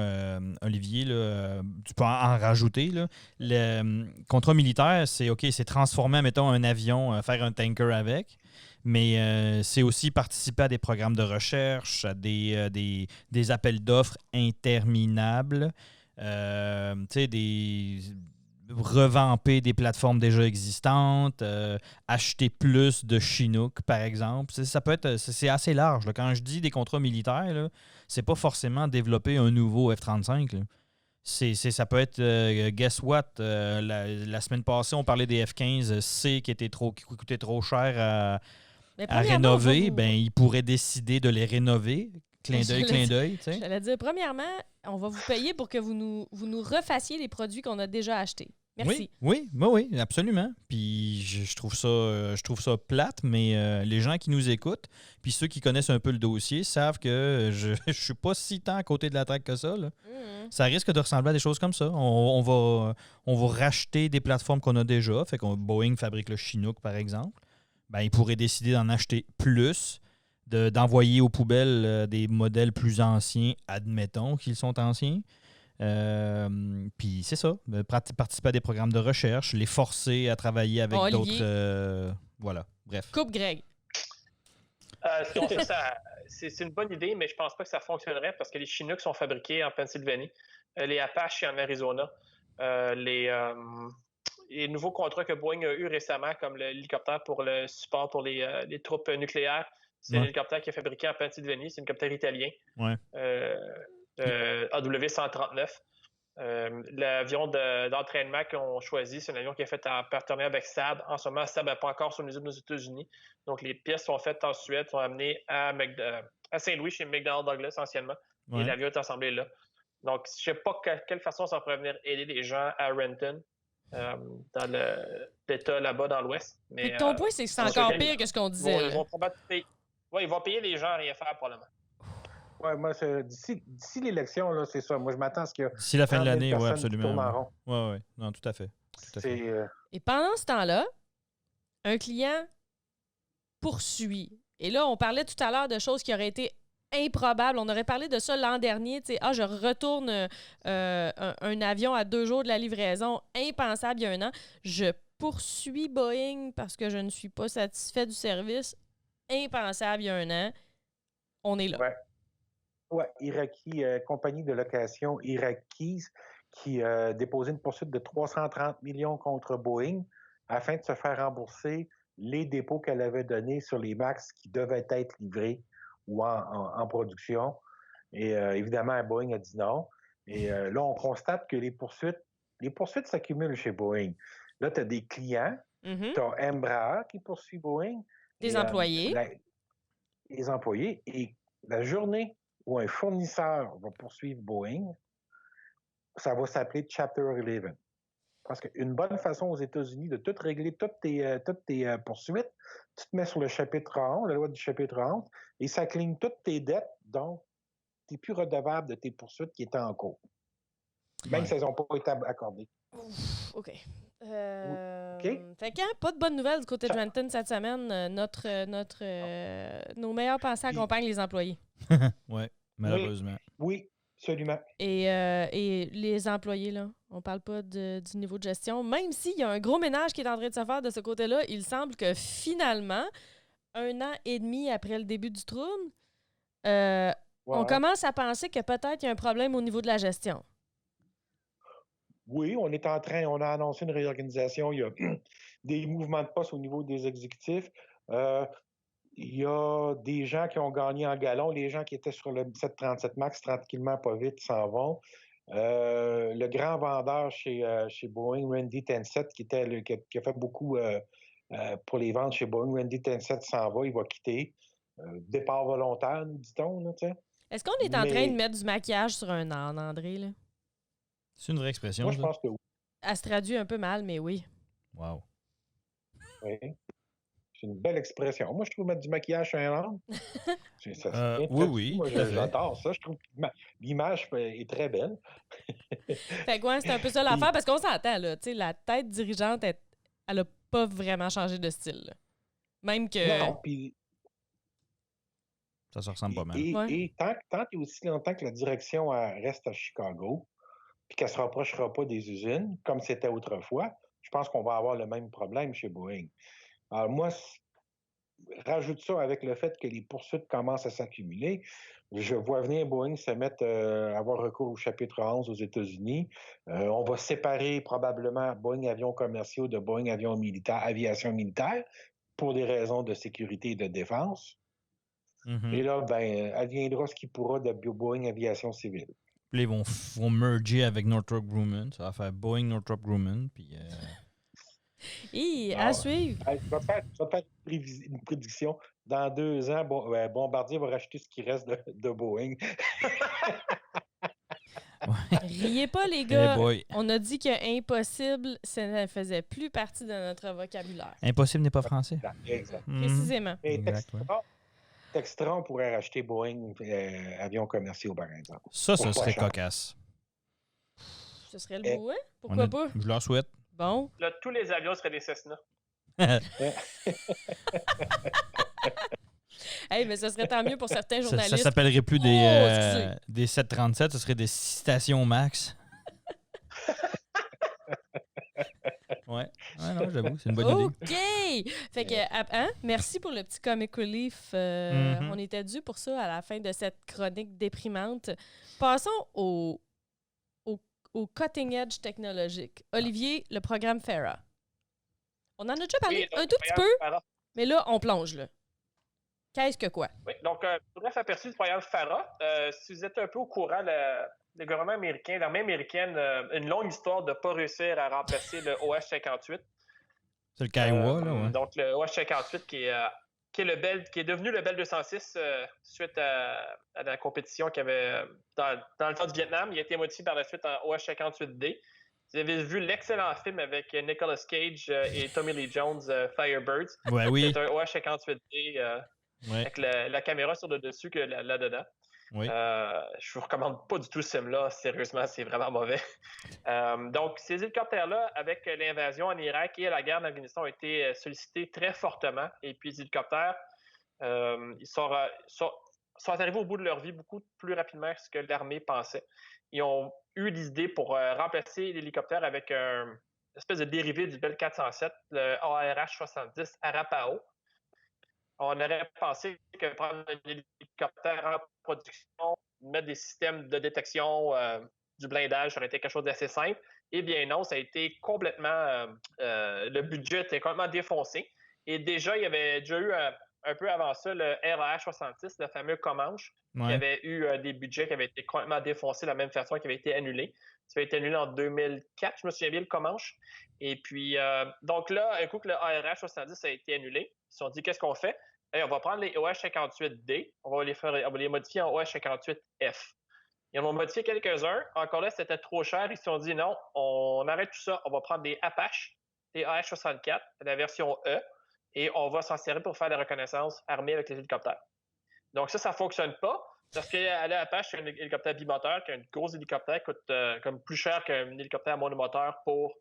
Olivier, là, tu peux en rajouter. Là. Le contrat militaire, c'est OK, c'est transformer, mettons, un avion, faire un tanker avec. Mais c'est aussi participer à des programmes de recherche, à des appels d'offres interminables, revamper des plateformes déjà existantes, acheter plus de Chinook, par exemple. Ça peut être, c'est assez large. Là. Quand je dis des contrats militaires, là, c'est pas forcément développer un nouveau F-35. Là. Ça peut être, guess what, la semaine passée, on parlait des F-15C qui coûtaient trop cher à rénover. Ils pourraient décider de les rénover. Clin d'œil. J'allais dire, premièrement, on va vous payer pour que vous nous refassiez les produits qu'on a déjà achetés. Merci. Oui, absolument. Puis je trouve ça plate, mais les gens qui nous écoutent, puis ceux qui connaissent un peu le dossier, savent que je ne suis pas si tant à côté de la traque que ça. Là. Ça risque de ressembler à des choses comme ça. On va racheter des plateformes qu'on a déjà. Fait que Boeing fabrique le Chinook, par exemple. Ils pourraient décider d'en acheter plus, d'envoyer aux poubelles des modèles plus anciens, admettons qu'ils sont anciens. Puis c'est ça, participer à des programmes de recherche, les forcer à travailler avec d'autres... voilà, bref. Coupe Greg. C'est une bonne idée, mais je pense pas que ça fonctionnerait parce que les Chinooks sont fabriqués en Pennsylvanie, les Apache en Arizona, les nouveaux contrats que Boeing a eu récemment, comme l'hélicoptère pour le support pour les troupes nucléaires, c'est l'hélicoptère qui est fabriqué en Pennsylvanie, c'est un hélicoptère italien. Ouais. AW139. L'avion d'entraînement qu'on choisi, c'est un avion qui est fait en partenariat avec Saab. En ce moment, Saab n'est pas encore sur l'usine aux États-Unis. Donc, les pièces sont faites en Suède, sont amenées à Saint-Louis, chez McDonnell Douglas, anciennement. Et l'avion est assemblé là. Donc, je ne sais pas quelle façon ça pourrait venir aider les gens à Renton, dans l'État là-bas, dans l'Ouest. Mais ton point, c'est que c'est encore pire que ce qu'on disait. Ils vont payer les gens à rien faire, probablement. Oui, moi, d'ici l'élection, là, c'est ça. Moi, je m'attends à ce qu'il y ait d'ici la fin de l'année, oui, absolument. Oui. Non, tout à fait. Et pendant ce temps-là, un client poursuit. Et là, on parlait tout à l'heure de choses qui auraient été improbables. On aurait parlé de ça l'an dernier. Je retourne un avion à 2 jours de la livraison. Impensable il y a 1 an. Je poursuis Boeing parce que je ne suis pas satisfait du service. Impensable il y a 1 an. On est là. Ouais. Oui, Iraqi, compagnie de location Iraqis qui déposait une poursuite de 330 millions contre Boeing afin de se faire rembourser les dépôts qu'elle avait donnés sur les MAX qui devaient être livrés ou en production. Et évidemment, Boeing a dit non. Et là, on constate que les poursuites s'accumulent chez Boeing. Là, tu as des clients, tu as Embraer qui poursuit Boeing. Des employés. Les employés. Et la journée où un fournisseur va poursuivre Boeing, ça va s'appeler Chapter 11. Parce qu'une bonne façon aux États-Unis de tout régler, toutes tes poursuites, tu te mets sur le chapitre 11, la loi du chapitre 11, et ça cligne toutes tes dettes, donc tu n'es plus redevable de tes poursuites qui étaient en cours. Même si elles n'ont pas été accordées. Ouf, OK. OK. Fait que, pas de bonnes nouvelles du côté de Renton cette semaine. Nos meilleurs pensées accompagnent les employés. Oui, malheureusement. Oui, absolument. Et les employés, là, on parle pas du niveau de gestion. Même s'il y a un gros ménage qui est en train de se faire de ce côté-là, il semble que finalement, 1 an et demi après le début du trouble, on commence à penser que peut-être il y a un problème au niveau de la gestion. Oui, on a annoncé une réorganisation. Il y a des mouvements de poste au niveau des exécutifs. Il y a des gens qui ont gagné en galon. Les gens qui étaient sur le 737 MAX, tranquillement, pas vite, s'en vont. Le grand vendeur chez Boeing, Randy Tenseth, qui a fait beaucoup pour les ventes chez Boeing, Randy Tenseth s'en va, il va quitter. Départ volontaire, nous dit-on. Là, est-ce qu'on est en train de mettre du maquillage sur un âne, André? Là? C'est une vraie expression. Moi, je pense que oui. Elle se traduit un peu mal, mais oui. Wow. Oui. C'est une belle expression. Moi, je trouve mettre du maquillage sur un âne. Oui, Moi, tout à fait. j'adore ça. Je trouve que l'image est très belle. Fait que ouais, c'est un peu ça l'affaire, parce qu'on s'entend, là. Tu sais, la tête dirigeante, elle a pas vraiment changé de style. Là. Même que. Non, puis. Ça se ressemble pas mal. Et tant et aussi longtemps que la direction reste à Chicago, puis qu'elle ne se rapprochera pas des usines, comme c'était autrefois, je pense qu'on va avoir le même problème chez Boeing. Alors moi, rajoute ça avec le fait que les poursuites commencent à s'accumuler. Je vois venir Boeing se mettre à avoir recours au chapitre 11 aux États-Unis. On va séparer probablement Boeing Avions commerciaux de Boeing Aviation militaire pour des raisons de sécurité et de défense. Mm-hmm. Et là, adviendra ce qui pourra de Boeing Aviation civile. Puis ils vont merger avec Northrop Grumman. Ça va faire Boeing Northrop Grumman. Puis. À suivre. Je vais faire une prédiction. Dans 2 ans, Bombardier va racheter ce qui reste de Boeing. Riez pas, les gars. On a dit que impossible, ça ne faisait plus partie de notre vocabulaire. Impossible n'est pas français. Exact. Précisément. Textron pourrait racheter Boeing avions commerciaux, par exemple. Ça serait cocasse. Ce serait le beau, hein? Pourquoi pas? Je leur souhaite. Bon. Là, tous les avions seraient des Cessna. Hey, mais ce serait tant mieux pour certains journalistes. Ça s'appellerait plus des 737, ce serait des stations max. Ouais, non, j'avoue, c'est une bonne idée. OK! Fait que, merci pour le petit comic relief. On était dû pour ça à la fin de cette chronique déprimante. Passons au cutting edge technologique. Olivier, le programme FARA. On en a déjà parlé un tout petit peu, mais là, on plonge, là. Qu'est-ce que quoi? Oui, donc, bref aperçu du programme FARA. Si vous êtes un peu au courant, le gouvernement américain, l'armée américaine, une longue histoire de ne pas réussir à remplacer le OH-58. C'est le Kiowa, là, ouais. Donc, le OH-58 qui est devenu le Bell 206 suite à la compétition qu'il y avait dans le temps du Vietnam. Il a été modifié par la suite en OH-58D. Vous avez vu l'excellent film avec Nicolas Cage et Tommy Lee Jones, Firebirds. Ouais, oui. C'est un OH-58D avec la caméra sur le dessus que là-dedans. Oui. Je vous recommande pas du tout ce film-là. Sérieusement, c'est vraiment mauvais. Donc, ces hélicoptères-là, avec l'invasion en Irak et la guerre d'Afghanistan, ont été sollicités très fortement. Et puis, les hélicoptères, ils sont arrivés au bout de leur vie beaucoup plus rapidement que ce que l'armée pensait. Ils ont eu l'idée pour remplacer l'hélicoptère avec une espèce de dérivé du Bell 407, le ARH-70 Arapaho. On aurait pensé que prendre un hélicoptère en production, mettre des systèmes de détection du blindage, ça aurait été quelque chose d'assez simple. Eh bien non, ça a été complètement... le budget était complètement défoncé. Et déjà, il y avait déjà eu un peu avant ça le RAH-66, le fameux Comanche, qui avait eu des budgets qui avaient été complètement défoncés de la même façon, qui avait été annulé. Ça avait été annulé en 2004, je me souviens bien, le Comanche. Et puis, donc là, un coup que le ARH-70 a été annulé, ils se sont dit, qu'est-ce qu'on fait? Hey, on va prendre les OH-58D, on va les modifier en OH-58F. Ils en ont modifié quelques-uns. Encore là, c'était trop cher. Ils se sont dit, non, on arrête tout ça. On va prendre des Apache, des AH-64, la version E, et on va s'en servir pour faire la reconnaissance armée avec les hélicoptères. Donc ça ne fonctionne pas. Parce que l'Apache, c'est un hélicoptère bimoteur, qui est un gros hélicoptère qui coûte comme plus cher qu'un hélicoptère monomoteur pour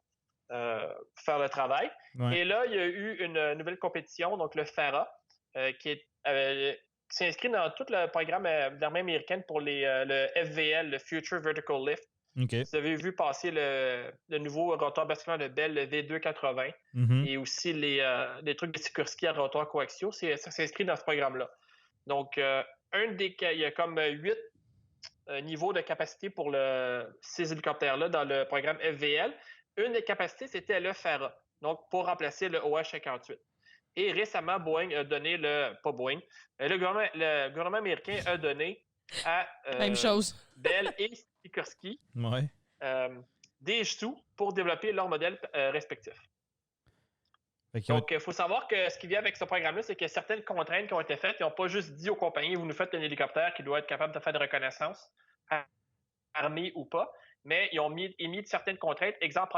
faire le travail. Ouais. Et là, il y a eu une nouvelle compétition, donc le FARA, qui s'inscrit dans tout le programme de l'armée américaine pour le FVL, le Future Vertical Lift. Okay. Vous avez vu passer le nouveau rotor basculant de Bell, le V280, et aussi les trucs de Sikorsky à rotor coaxiaux. Ça s'inscrit dans ce programme-là. Donc, il y a comme 8 niveaux de capacité pour ces hélicoptères-là dans le programme FVL. Une des capacités, c'était le FARA, donc pour remplacer le OH-58. Et récemment, Boeing a donné le gouvernement américain a donné à même chose. Bell et Sikorsky des sous pour développer leurs modèles respectifs. Donc, il faut savoir que ce qui vient avec ce programme-là, c'est qu'il y a certaines contraintes qui ont été faites. Ils n'ont pas juste dit aux compagnies, vous nous faites un hélicoptère qui doit être capable de faire de reconnaissance, armé ou pas. mais ils ont émis certaines contraintes. Exemple,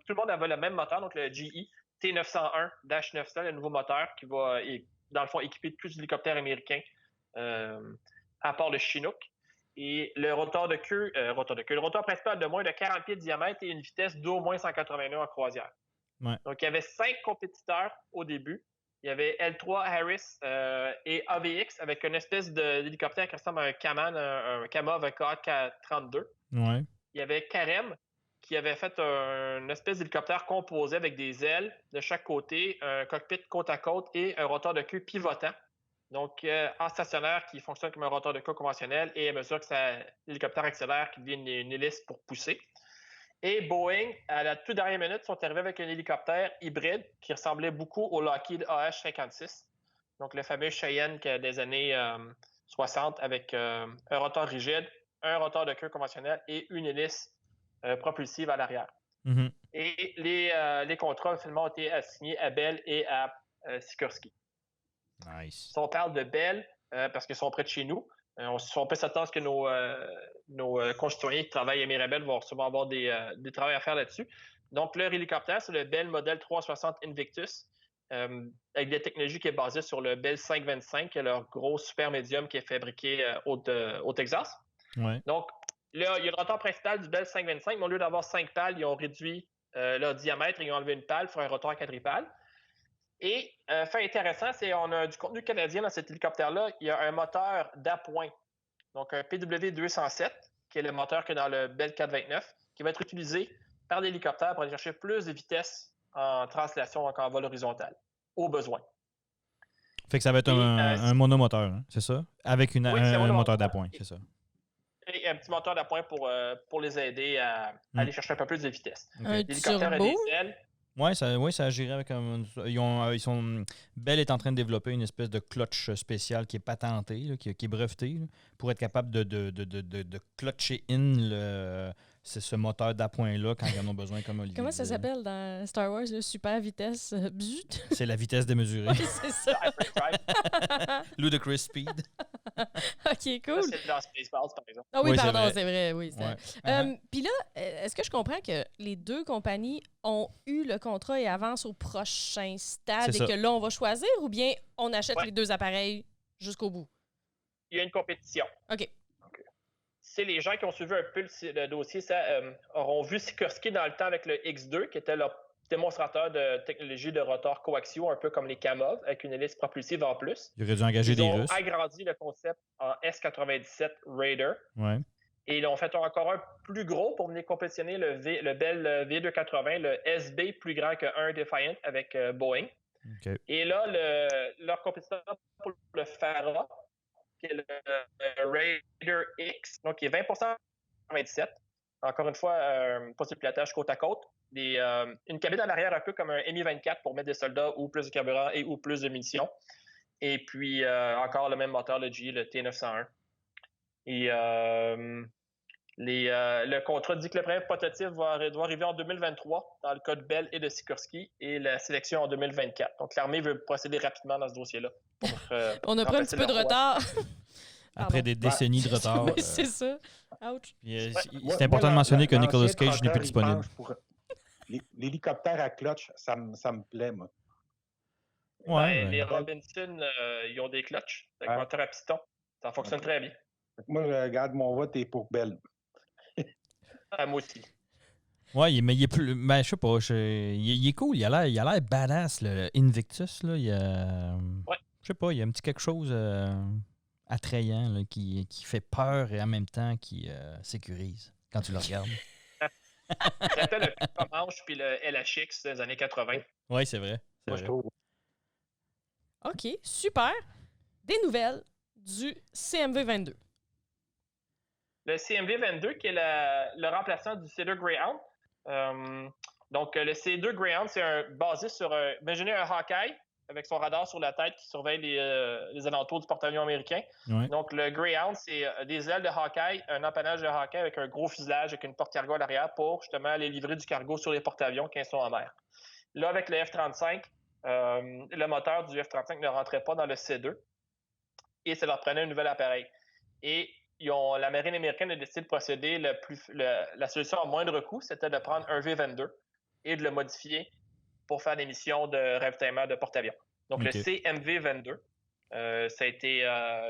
tout le monde avait le même moteur, donc le GE T901-900, le nouveau moteur qui va, dans le fond, équiper tous les hélicoptères américains, à part le Chinook. Et le rotor principal de moins de 40 pieds de diamètre et une vitesse d'au moins 180 nœuds en croisière. Ouais. Donc, il y avait 5 compétiteurs au début. Il y avait L3 Harris et AVX avec une espèce d'hélicoptère qui ressemble à un Kaman, un Kamov, un KA-32. Ouais. Il y avait Karem qui avait fait une espèce d'hélicoptère composé avec des ailes de chaque côté, un cockpit côte à côte et un rotor de queue pivotant. Donc, en stationnaire qui fonctionne comme un rotor de queue conventionnel et à mesure que l'hélicoptère accélère, qui devient une hélice pour pousser. Et Boeing, à la toute dernière minute, sont arrivés avec un hélicoptère hybride qui ressemblait beaucoup au Lockheed AH-56. Donc, le fameux Cheyenne des années 60 avec un rotor rigide, un rotor de queue conventionnel et une hélice propulsive à l'arrière. Mm-hmm. Et les contrats, finalement, ont été assignés à Bell et à Sikorsky. Nice. Si on parle de Bell, parce qu'ils sont près de chez nous, on peut s'attendre que nos concitoyens qui travaillent à Mirabel vont sûrement avoir des travaux à faire là-dessus. Donc, leur hélicoptère, c'est le Bell modèle 360 Invictus, avec des technologies qui est basée sur le Bell 525, qui est leur gros super médium qui est fabriqué au Texas. Ouais. Donc, là, il y a le rotor principal du Bell 525, mais au lieu d'avoir 5 pales, ils ont réduit leur diamètre et ils ont enlevé une pale pour un rotor quadripale. Et, fait intéressant, c'est qu'on a du contenu canadien dans cet hélicoptère-là. Il y a un moteur d'appoint, donc un PW207, qui est le moteur que dans le Bell 429, qui va être utilisé par l'hélicoptère pour aller chercher plus de vitesse en translation, donc en vol horizontal, au besoin. Fait que ça va être un monomoteur, hein, c'est ça? Avec un moteur d'appoint, c'est ça. Et un petit moteur d'appoint pour les aider à aller chercher un peu plus de vitesse. Okay. L'hélicoptère a des ailes. Oui, ça agirait avec un. Bell est en train de développer une espèce de clutch spécial qui est patenté, là, qui est breveté, là, pour être capable de clutcher in ce moteur d'appoint-là quand ils en ont besoin, comme Olivier. Comment ça s'appelle dans Star Wars, le super vitesse? Bzut? C'est la vitesse démesurée. Oui, c'est ça. Ludicrous speed. OK, cool. Ça, c'est dans Spaceballs, par exemple. Ah oui, Oui, pardon, c'est vrai. Oui, ouais. Puis là, est-ce que je comprends que les deux compagnies ont eu le contrat et avancent au prochain stade et que là, on va choisir ou bien on achète les deux appareils jusqu'au bout? Il y a une compétition. OK. C'est les gens qui ont suivi un peu le dossier, auront vu Sikorsky dans le temps avec le X2, qui était leur démonstrateur de technologie de rotor coaxiaux, un peu comme les Kamov, avec une hélice propulsive en plus. Il aurait dû engager des Russes. Ils ont agrandi le concept en S-97 Raider. Ouais. Et ils ont fait encore un plus gros pour venir compétitionner le Bell V280, le SB plus grand que un Defiant avec Boeing. Okay. Et là, leur compétiteur pour le FARA, qui est le Raider X, donc qui est 20% 27. Encore une fois, possible pilotage côte à côte. Une cabine à l'arrière un peu comme un Mi-24 pour mettre des soldats ou plus de carburant et ou plus de munitions. Et puis, encore le même moteur, le GE, le T901. Et le contrat dit que le premier prototype doit arriver en 2023 dans le cas de Bell et de Sikorsky et la sélection en 2024. Donc, l'armée veut procéder rapidement dans ce dossier-là. On a pris un petit peu de retard. Après des décennies de retard. Oui, c'est ça. Ouch. C'est important de mentionner que Nicolas Cage n'est plus disponible. L'hélicoptère à clutch, ça me plaît, moi. Les Robinson, ils ont des clutches avec moteur à piston. Ça fonctionne très bien. Moi, je regarde mon vote et pour Bell. Moi aussi. Ouais, mais il est plus. Ben, je sais pas. Il est cool. Il a l'air badass, le Invictus. Là. Je sais pas, il y a un petit quelque chose attrayant là, qui fait peur et en même temps qui sécurise quand tu le regardes. Ça rappelle le Comanche puis le LHX des années 80. Oui, c'est vrai. Moi, je trouve. OK, super. Des nouvelles du CMV-22. Le CMV-22, qui est le remplaçant du C2 Greyhound. Donc, le C2 Greyhound, c'est basé sur imaginez un Hawkeye avec son radar sur la tête qui surveille les alentours du porte-avions américain. Ouais. Donc, le Greyhound, c'est des ailes de Hawkeye, un empennage de Hawkeye avec un gros fuselage avec une porte-cargo à l'arrière pour justement aller livrer du cargo sur les porte-avions quand ils sont en mer. Là, avec le F-35, le moteur du F-35 ne rentrait pas dans le C2 et ça leur prenait un nouvel appareil. Et la marine américaine a décidé de procéder la solution à moindre coût, c'était de prendre un V-22 et de le modifier pour faire des missions de ravitaillement de porte-avions. Donc, le CMV-22, ça a été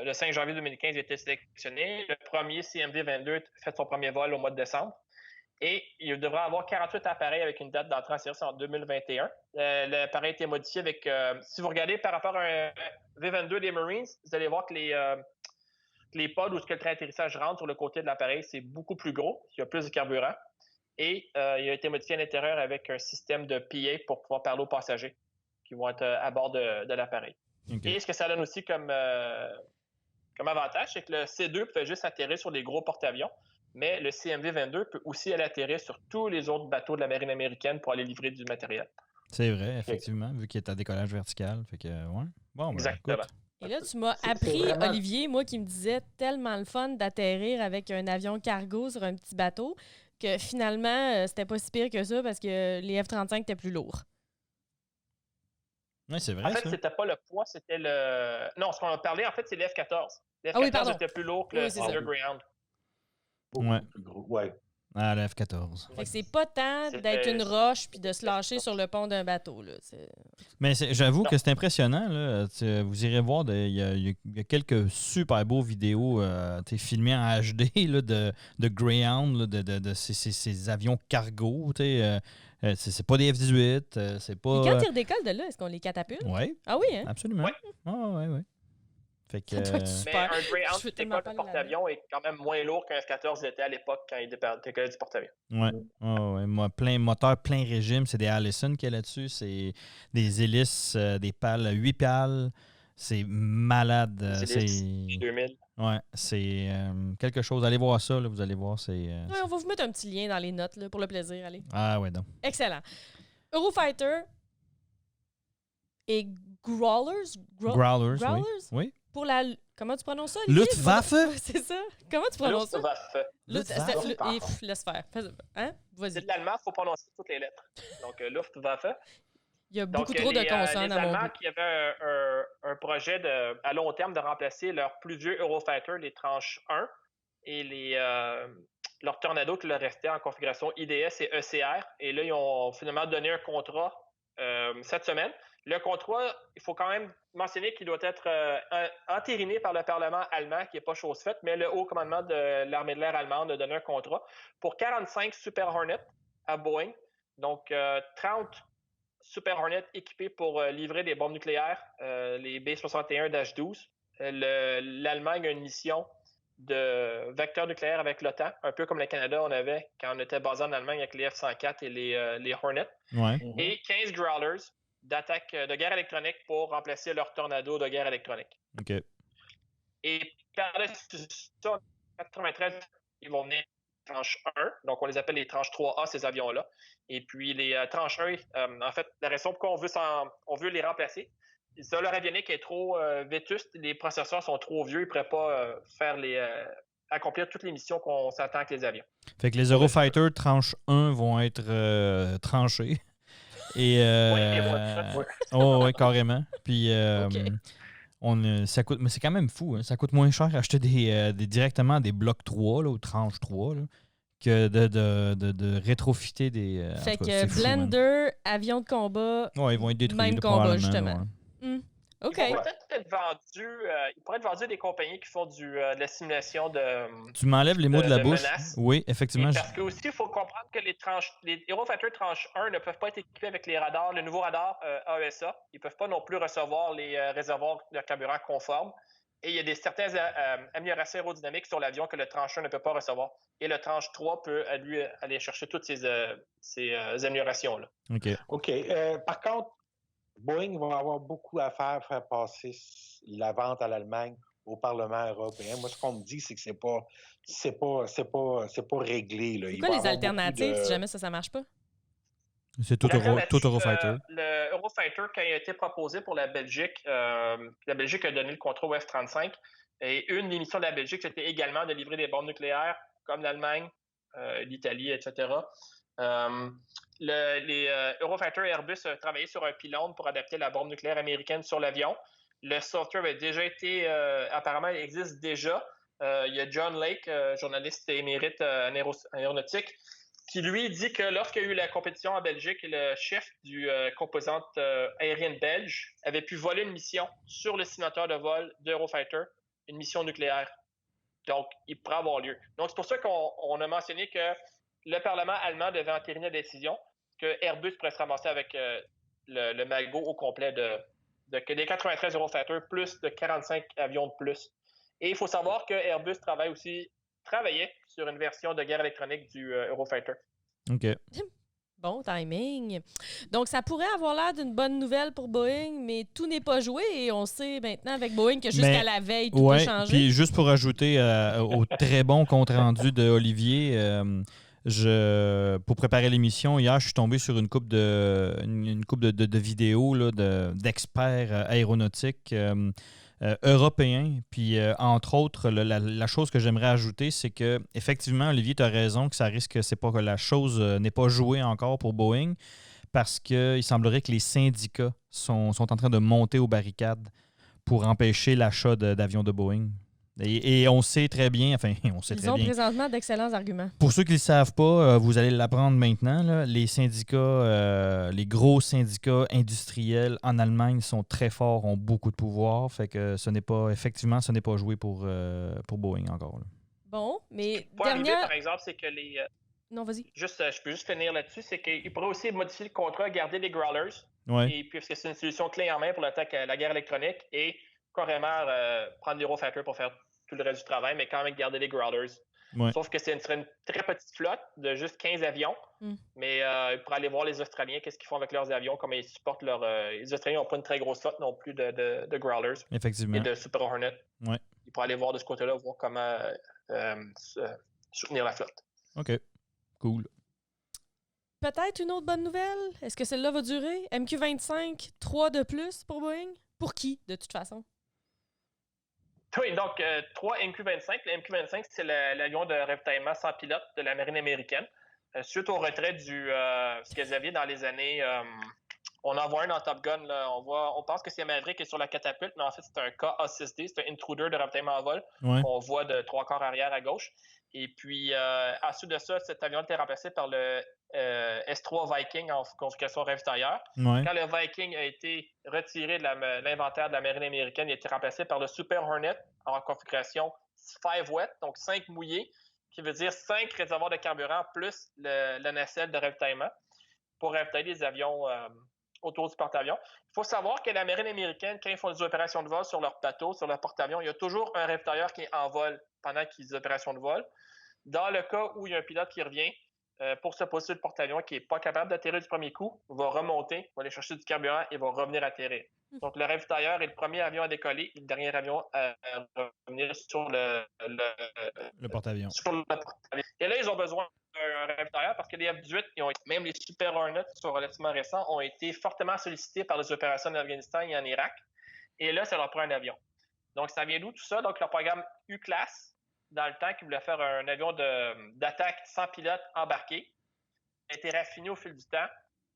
le 5 janvier 2015, il a été sélectionné. Le premier CMV-22 fait son premier vol au mois de décembre. Et il devrait avoir 48 appareils avec une date d'entrée en service en 2021. L'appareil a été modifié avec... si vous regardez par rapport à un V-22 des Marines, vous allez voir que les pods où le train d'atterrissage rentre sur le côté de l'appareil, c'est beaucoup plus gros. Il y a plus de carburant. Et il a été modifié à l'intérieur avec un système de PA pour pouvoir parler aux passagers qui vont être à bord de l'appareil. Okay. Et ce que ça donne aussi comme avantage, c'est que le C2 peut juste atterrir sur des gros porte-avions, mais le CMV-22 peut aussi aller atterrir sur tous les autres bateaux de la marine américaine pour aller livrer du matériel. C'est vrai, effectivement, vu qu'il est à décollage vertical. Fait que, ouais. Bon, exactement. Écoute. Et là, tu m'as appris, vraiment... Olivier, moi qui me disais tellement le fun d'atterrir avec un avion cargo sur un petit bateau, que finalement, c'était pas si pire que ça parce que les F-35 étaient plus lourds. Oui, c'est vrai. En fait, c'était pas le poids, c'était le. Non, ce qu'on a parlé, en fait, c'est les F-14. Les F-14 étaient plus lourds que le Underground. Ouais. Plus gros. Ouais. Ah, le F-14. Fait que c'est pas tant d'être une roche puis de se lâcher sur le pont d'un bateau. Là. Mais j'avoue que c'est impressionnant. Là. Vous irez voir, il y a quelques super beaux vidéos filmées en HD là, de Greyhound, là, de ces avions cargo. C'est pas des F-18. C'est pas. Et quand ils redécollent de là, est-ce qu'on les catapulte? Oui. Ah oui, hein? Absolument. Oui. Oui. Fait que, mais un Greyhound qui décolle du porte-avions est quand même moins lourd qu'un F-14 l'était à l'époque quand il décollait du porte-avions. Oui. Moi, moteur plein régime, c'est des Allison qu'il y a là-dessus. C'est des hélices, des pales, 8 pales. C'est malade. C'est 2000. Oui, c'est quelque chose. Allez voir ça, là, vous allez voir. Oui, on va vous mettre un petit lien dans les notes là, pour le plaisir. Allez. Ah ouais, donc. Excellent. Eurofighter et Growlers. Growlers, oui. Pour la... Comment tu prononces ça? Luftwaffe? C'est ça? Comment tu prononces ça? Luftwaffe. Laisse faire. Hein? Vas-y. C'est de l'allemand, il faut prononcer toutes les lettres. Donc, Luftwaffe. Il y a beaucoup trop de consonnes à mon goût. Les Allemands qui avaient un projet à long terme de remplacer leurs plus vieux Eurofighter, les tranches 1, et leurs Tornado qui leur restaient en configuration IDS et ECR. Et là, ils ont finalement donné un contrat cette semaine. Le contrat, il faut quand même mentionner qu'il doit être entériné par le Parlement allemand, qui n'est pas chose faite, mais le haut commandement de l'armée de l'air allemande a donné un contrat pour 45 Super Hornet à Boeing. Donc, 30 Super Hornet équipés pour livrer des bombes nucléaires, les B-61-12. L'Allemagne a une mission de vecteurs nucléaires avec l'OTAN, un peu comme le Canada on avait quand on était basé en Allemagne avec les F-104 et les Hornets. Ouais. Et 15 Growlers d'attaque de guerre électronique pour remplacer leur Tornado de guerre électronique. OK. Et par-dessus ça, en 93, ils vont venir tranche 1. Donc, on les appelle les tranches 3A, ces avions-là. Et puis, les tranches 1, en fait, la raison pourquoi on veut les remplacer, ça, leur avionique est trop vétuste. Les processeurs sont trop vieux. Ils ne pourraient pas accomplir toutes les missions qu'on s'attend avec les avions. Fait que les Eurofighter tranche 1 vont être tranchés. Et oui, carrément. Puis ça coûte, mais c'est quand même fou. Hein? Ça coûte moins cher acheter directement des blocs 3 là, ou tranche 3 là, que de rétrofitter des. Fait que Blender, avion de combat, ils vont être détruits, même combat, justement. Ouais. OK. Ils pourraient être vendus à des compagnies qui font de la simulation de. Tu m'enlèves les mots de la bouche. Menace. Oui, effectivement. Parce que aussi, il faut comprendre que les Eurofighter tranche 1 ne peuvent pas être équipés avec les radars, le nouveau radar AESA. Ils ne peuvent pas non plus recevoir les réservoirs de carburant conformes. Et il y a certaines améliorations aérodynamiques sur l'avion que le tranche 1 ne peut pas recevoir. Et le tranche 3 peut lui aller chercher toutes ces améliorations-là. OK. Par contre, Boeing va avoir beaucoup à faire passer la vente à l'Allemagne au Parlement européen. Moi, ce qu'on me dit, c'est que c'est pas réglé. Là. C'est quoi les alternatives si jamais ça marche pas? C'est tout Eurofighter. Le Eurofighter, quand il a été proposé pour la Belgique a donné le contrat au F-35. Et une des missions de la Belgique, c'était également de livrer des bombes nucléaires, comme l'Allemagne, l'Italie, etc. Les Eurofighter et Airbus ont travaillé sur un pylône pour adapter la bombe nucléaire américaine sur l'avion. Le software avait déjà été, apparemment, il existe déjà, il y a John Lake, journaliste émérite en aéronautique, qui lui dit que lorsqu'il y a eu la compétition en Belgique, le chef du composante aérienne belge avait pu voler une mission sur le simulateur de vol d'Eurofighter, une mission nucléaire. Donc, il pourrait avoir lieu. Donc, c'est pour ça qu'on a mentionné que le Parlement allemand devait entériner la décision que Airbus pourrait se ramasser avec le magot au complet des 93 Eurofighter plus de 45 avions de plus. Et il faut savoir que Airbus travaillait sur une version de guerre électronique du Eurofighter. OK. Bon timing. Donc, ça pourrait avoir l'air d'une bonne nouvelle pour Boeing, mais tout n'est pas joué et on sait maintenant avec Boeing que jusqu'à la veille, tout peut changer. Puis juste pour ajouter au très bon compte-rendu de Olivier, pour préparer l'émission, hier, je suis tombé sur une couple de vidéos là, d'experts aéronautiques européens. Puis, entre autres, la chose que j'aimerais ajouter, c'est que effectivement, Olivier, tu as raison que ça risque, c'est pas que la chose n'est pas jouée encore pour Boeing, parce qu'il semblerait que les syndicats sont en train de monter aux barricades pour empêcher l'achat d'avions de Boeing. Et on sait très bien, Ils ont présentement d'excellents arguments. Pour ceux qui ne le savent pas, vous allez l'apprendre maintenant, là, les syndicats, les gros syndicats industriels en Allemagne sont très forts, ont beaucoup de pouvoir, fait que ce n'est pas joué pour Boeing encore. Là. Bon, mais pour arriver, par exemple, c'est que les... Non, vas-y. Je peux juste finir là-dessus, c'est qu'ils pourraient aussi modifier le contrat, garder les Growlers, et puis parce que c'est une solution clé en main pour l'attaque à la guerre électronique, et carrément prendre l'Eurofighter pour faire tout le reste du travail, mais quand même garder les Growlers. Ouais. Sauf que ce serait une très petite flotte de juste 15 avions, mais pour aller voir les Australiens, qu'est-ce qu'ils font avec leurs avions, comment ils supportent les Australiens n'ont pas une très grosse flotte non plus de Growlers. Effectivement. Et de Super Hornet. Ouais. Ils pourraient aller voir de ce côté-là, voir comment soutenir la flotte. OK. Cool. Peut-être une autre bonne nouvelle? Est-ce que celle-là va durer? MQ-25, 3 de plus pour Boeing? Pour qui, de toute façon? Oui, donc 3 MQ-25. Le MQ-25, c'est l'avion de ravitaillement sans pilote de la marine américaine. Suite au retrait ce qu'ils avaient dans les années... on en voit un dans Top Gun. Là, on pense que c'est Maverick qui est sur la catapulte, mais en fait, c'est un KA-6D, c'est un intruder de ravitaillement en vol. Ouais. On voit de 3 quarts arrière à gauche. Et puis, ensuite de ça, cet avion était remplacé par le S-3 Viking en configuration ravitailleur. Ouais. Quand le Viking a été retiré de l'inventaire de la marine américaine, il a été remplacé par le Super Hornet en configuration 5 wet, donc 5 mouillés, qui veut dire 5 réservoirs de carburant plus la nacelle de ravitaillement pour ravitailler les avions autour du porte-avions. Il faut savoir que la marine américaine, quand ils font des opérations de vol sur leur bateau, sur leur porte-avions, il y a toujours un ravitailleur qui est en vol pendant qu'ils font des opérations de vol. Dans le cas où il y a un pilote qui revient pour se poser sur le porte-avions qui n'est pas capable d'atterrir du premier coup, va remonter, va aller chercher du carburant et va revenir atterrir. Donc, le ravitailleur est le premier avion à décoller et le dernier avion à revenir sur le porte-avions. Et là, ils ont besoin d'un ravitailleur parce que les F-18, même les Super Hornets qui sont relativement récents, ont été fortement sollicités par les opérations en Afghanistan et en Irak. Et là, ça leur prend un avion. Donc, ça vient d'où tout ça? Donc, leur programme U-Class, dans le temps, qui voulait faire un avion d'attaque sans pilote embarqué, a été raffiné au fil du temps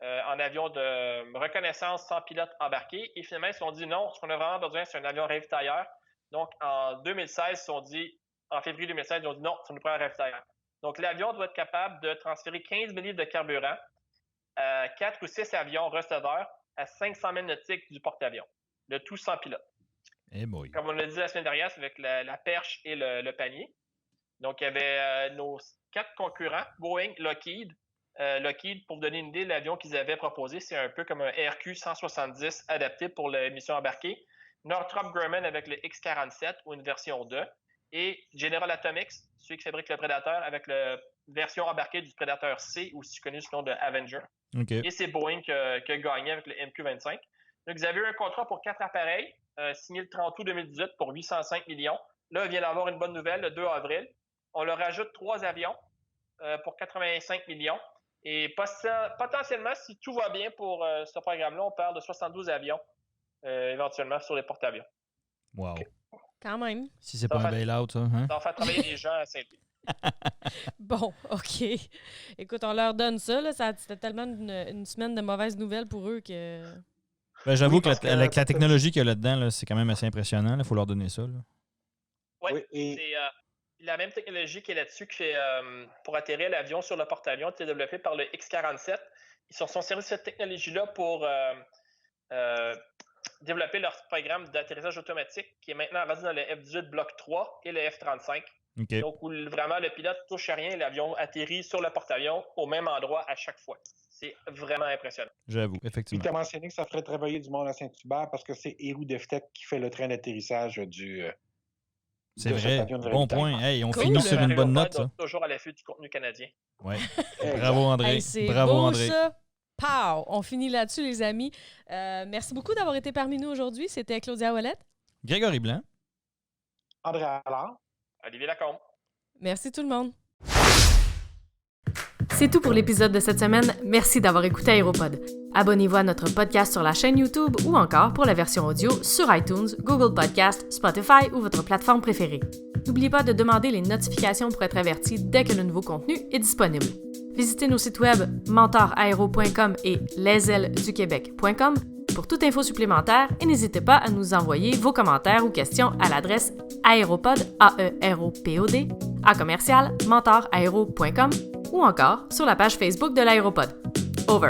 en avion de reconnaissance sans pilote embarqué. Et finalement, ils se sont dit non, ce qu'on a vraiment besoin, c'est un avion ravitailleur. Donc, en 2016, en février 2016, ils ont dit non, ça nous prend un ravitailleur. Donc, l'avion doit être capable de transférer 15 000 litres de carburant à 4 ou 6 avions receveurs à 500 000 nautiques du porte-avions, le tout sans pilote. Hey boy. Comme on l'a dit la semaine dernière, c'est avec la perche et le panier. Donc, il y avait nos 4 concurrents, Boeing, Lockheed. Lockheed, pour vous donner une idée, l'avion qu'ils avaient proposé, c'est un peu comme un RQ-170 adapté pour la mission embarquée. Northrop Grumman avec le X-47 ou une version 2. Et General Atomics, celui qui fabrique le Predator, avec la version embarquée du Predator C, aussi connu sous le nom de Avenger. Okay. Et c'est Boeing qui a gagné avec le MQ-25. Donc, vous avez eu un contrat pour 4 appareils, signé le 30 août 2018 pour 805 millions. Là, il vient d'avoir une bonne nouvelle le 2 avril. On leur ajoute 3 avions pour 85 millions. Et potentiellement, si tout va bien pour ce programme-là, on parle de 72 avions éventuellement sur les porte-avions. Wow. Okay. Quand même. Si c'est pas un bail-out, ça. Hein? Ça va faire travailler les gens à Saint-Louis. Bon, OK. Écoute, on leur donne ça. Là, c'était tellement une semaine de mauvaises nouvelles pour eux que... Ben, j'avoue que la technologie qu'il y a là-dedans, là, c'est quand même assez impressionnant. Il faut leur donner ça. Là. Oui, Oui, c'est la même technologie qui est là-dessus pour atterrir l'avion sur le porte-avions a été développée par le X-47. Ils se sont servis de cette technologie-là pour développer leur programme d'atterrissage automatique qui est maintenant rendu dans le F-18 Block 3 et le F-35. Okay. Donc, où vraiment le pilote ne touche à rien, l'avion atterrit sur le porte-avions au même endroit à chaque fois. C'est vraiment impressionnant. J'avoue, effectivement. Tu as mentionné que ça ferait travailler du monde à Saint-Hubert parce que c'est Héroux Deftec qui fait le train d'atterrissage du... C'est vrai, bon point. Hey, on finit sur une bonne note, ça. Toujours à l'affût du contenu canadien. Ouais. Bravo, André. Hey, Bravo, beau, André. Ça. Pow! On finit là-dessus, les amis. Merci beaucoup d'avoir été parmi nous aujourd'hui. C'était Claudia Ouellette. Grégory Blanc. André Allard. Olivier Lacombe. Merci tout le monde. C'est tout pour l'épisode de cette semaine. Merci d'avoir écouté Aéropod. Abonnez-vous à notre podcast sur la chaîne YouTube ou encore pour la version audio sur iTunes, Google Podcast, Spotify ou votre plateforme préférée. N'oubliez pas de demander les notifications pour être averti dès que le nouveau contenu est disponible. Visitez nos sites web mentoraero.com et lesailesduquebec.com pour toute info supplémentaire et n'hésitez pas à nous envoyer vos commentaires ou questions à l'adresse aéropod, AEROPOD, @mentoraero.com ou encore sur la page Facebook de l'Aéropod. Over.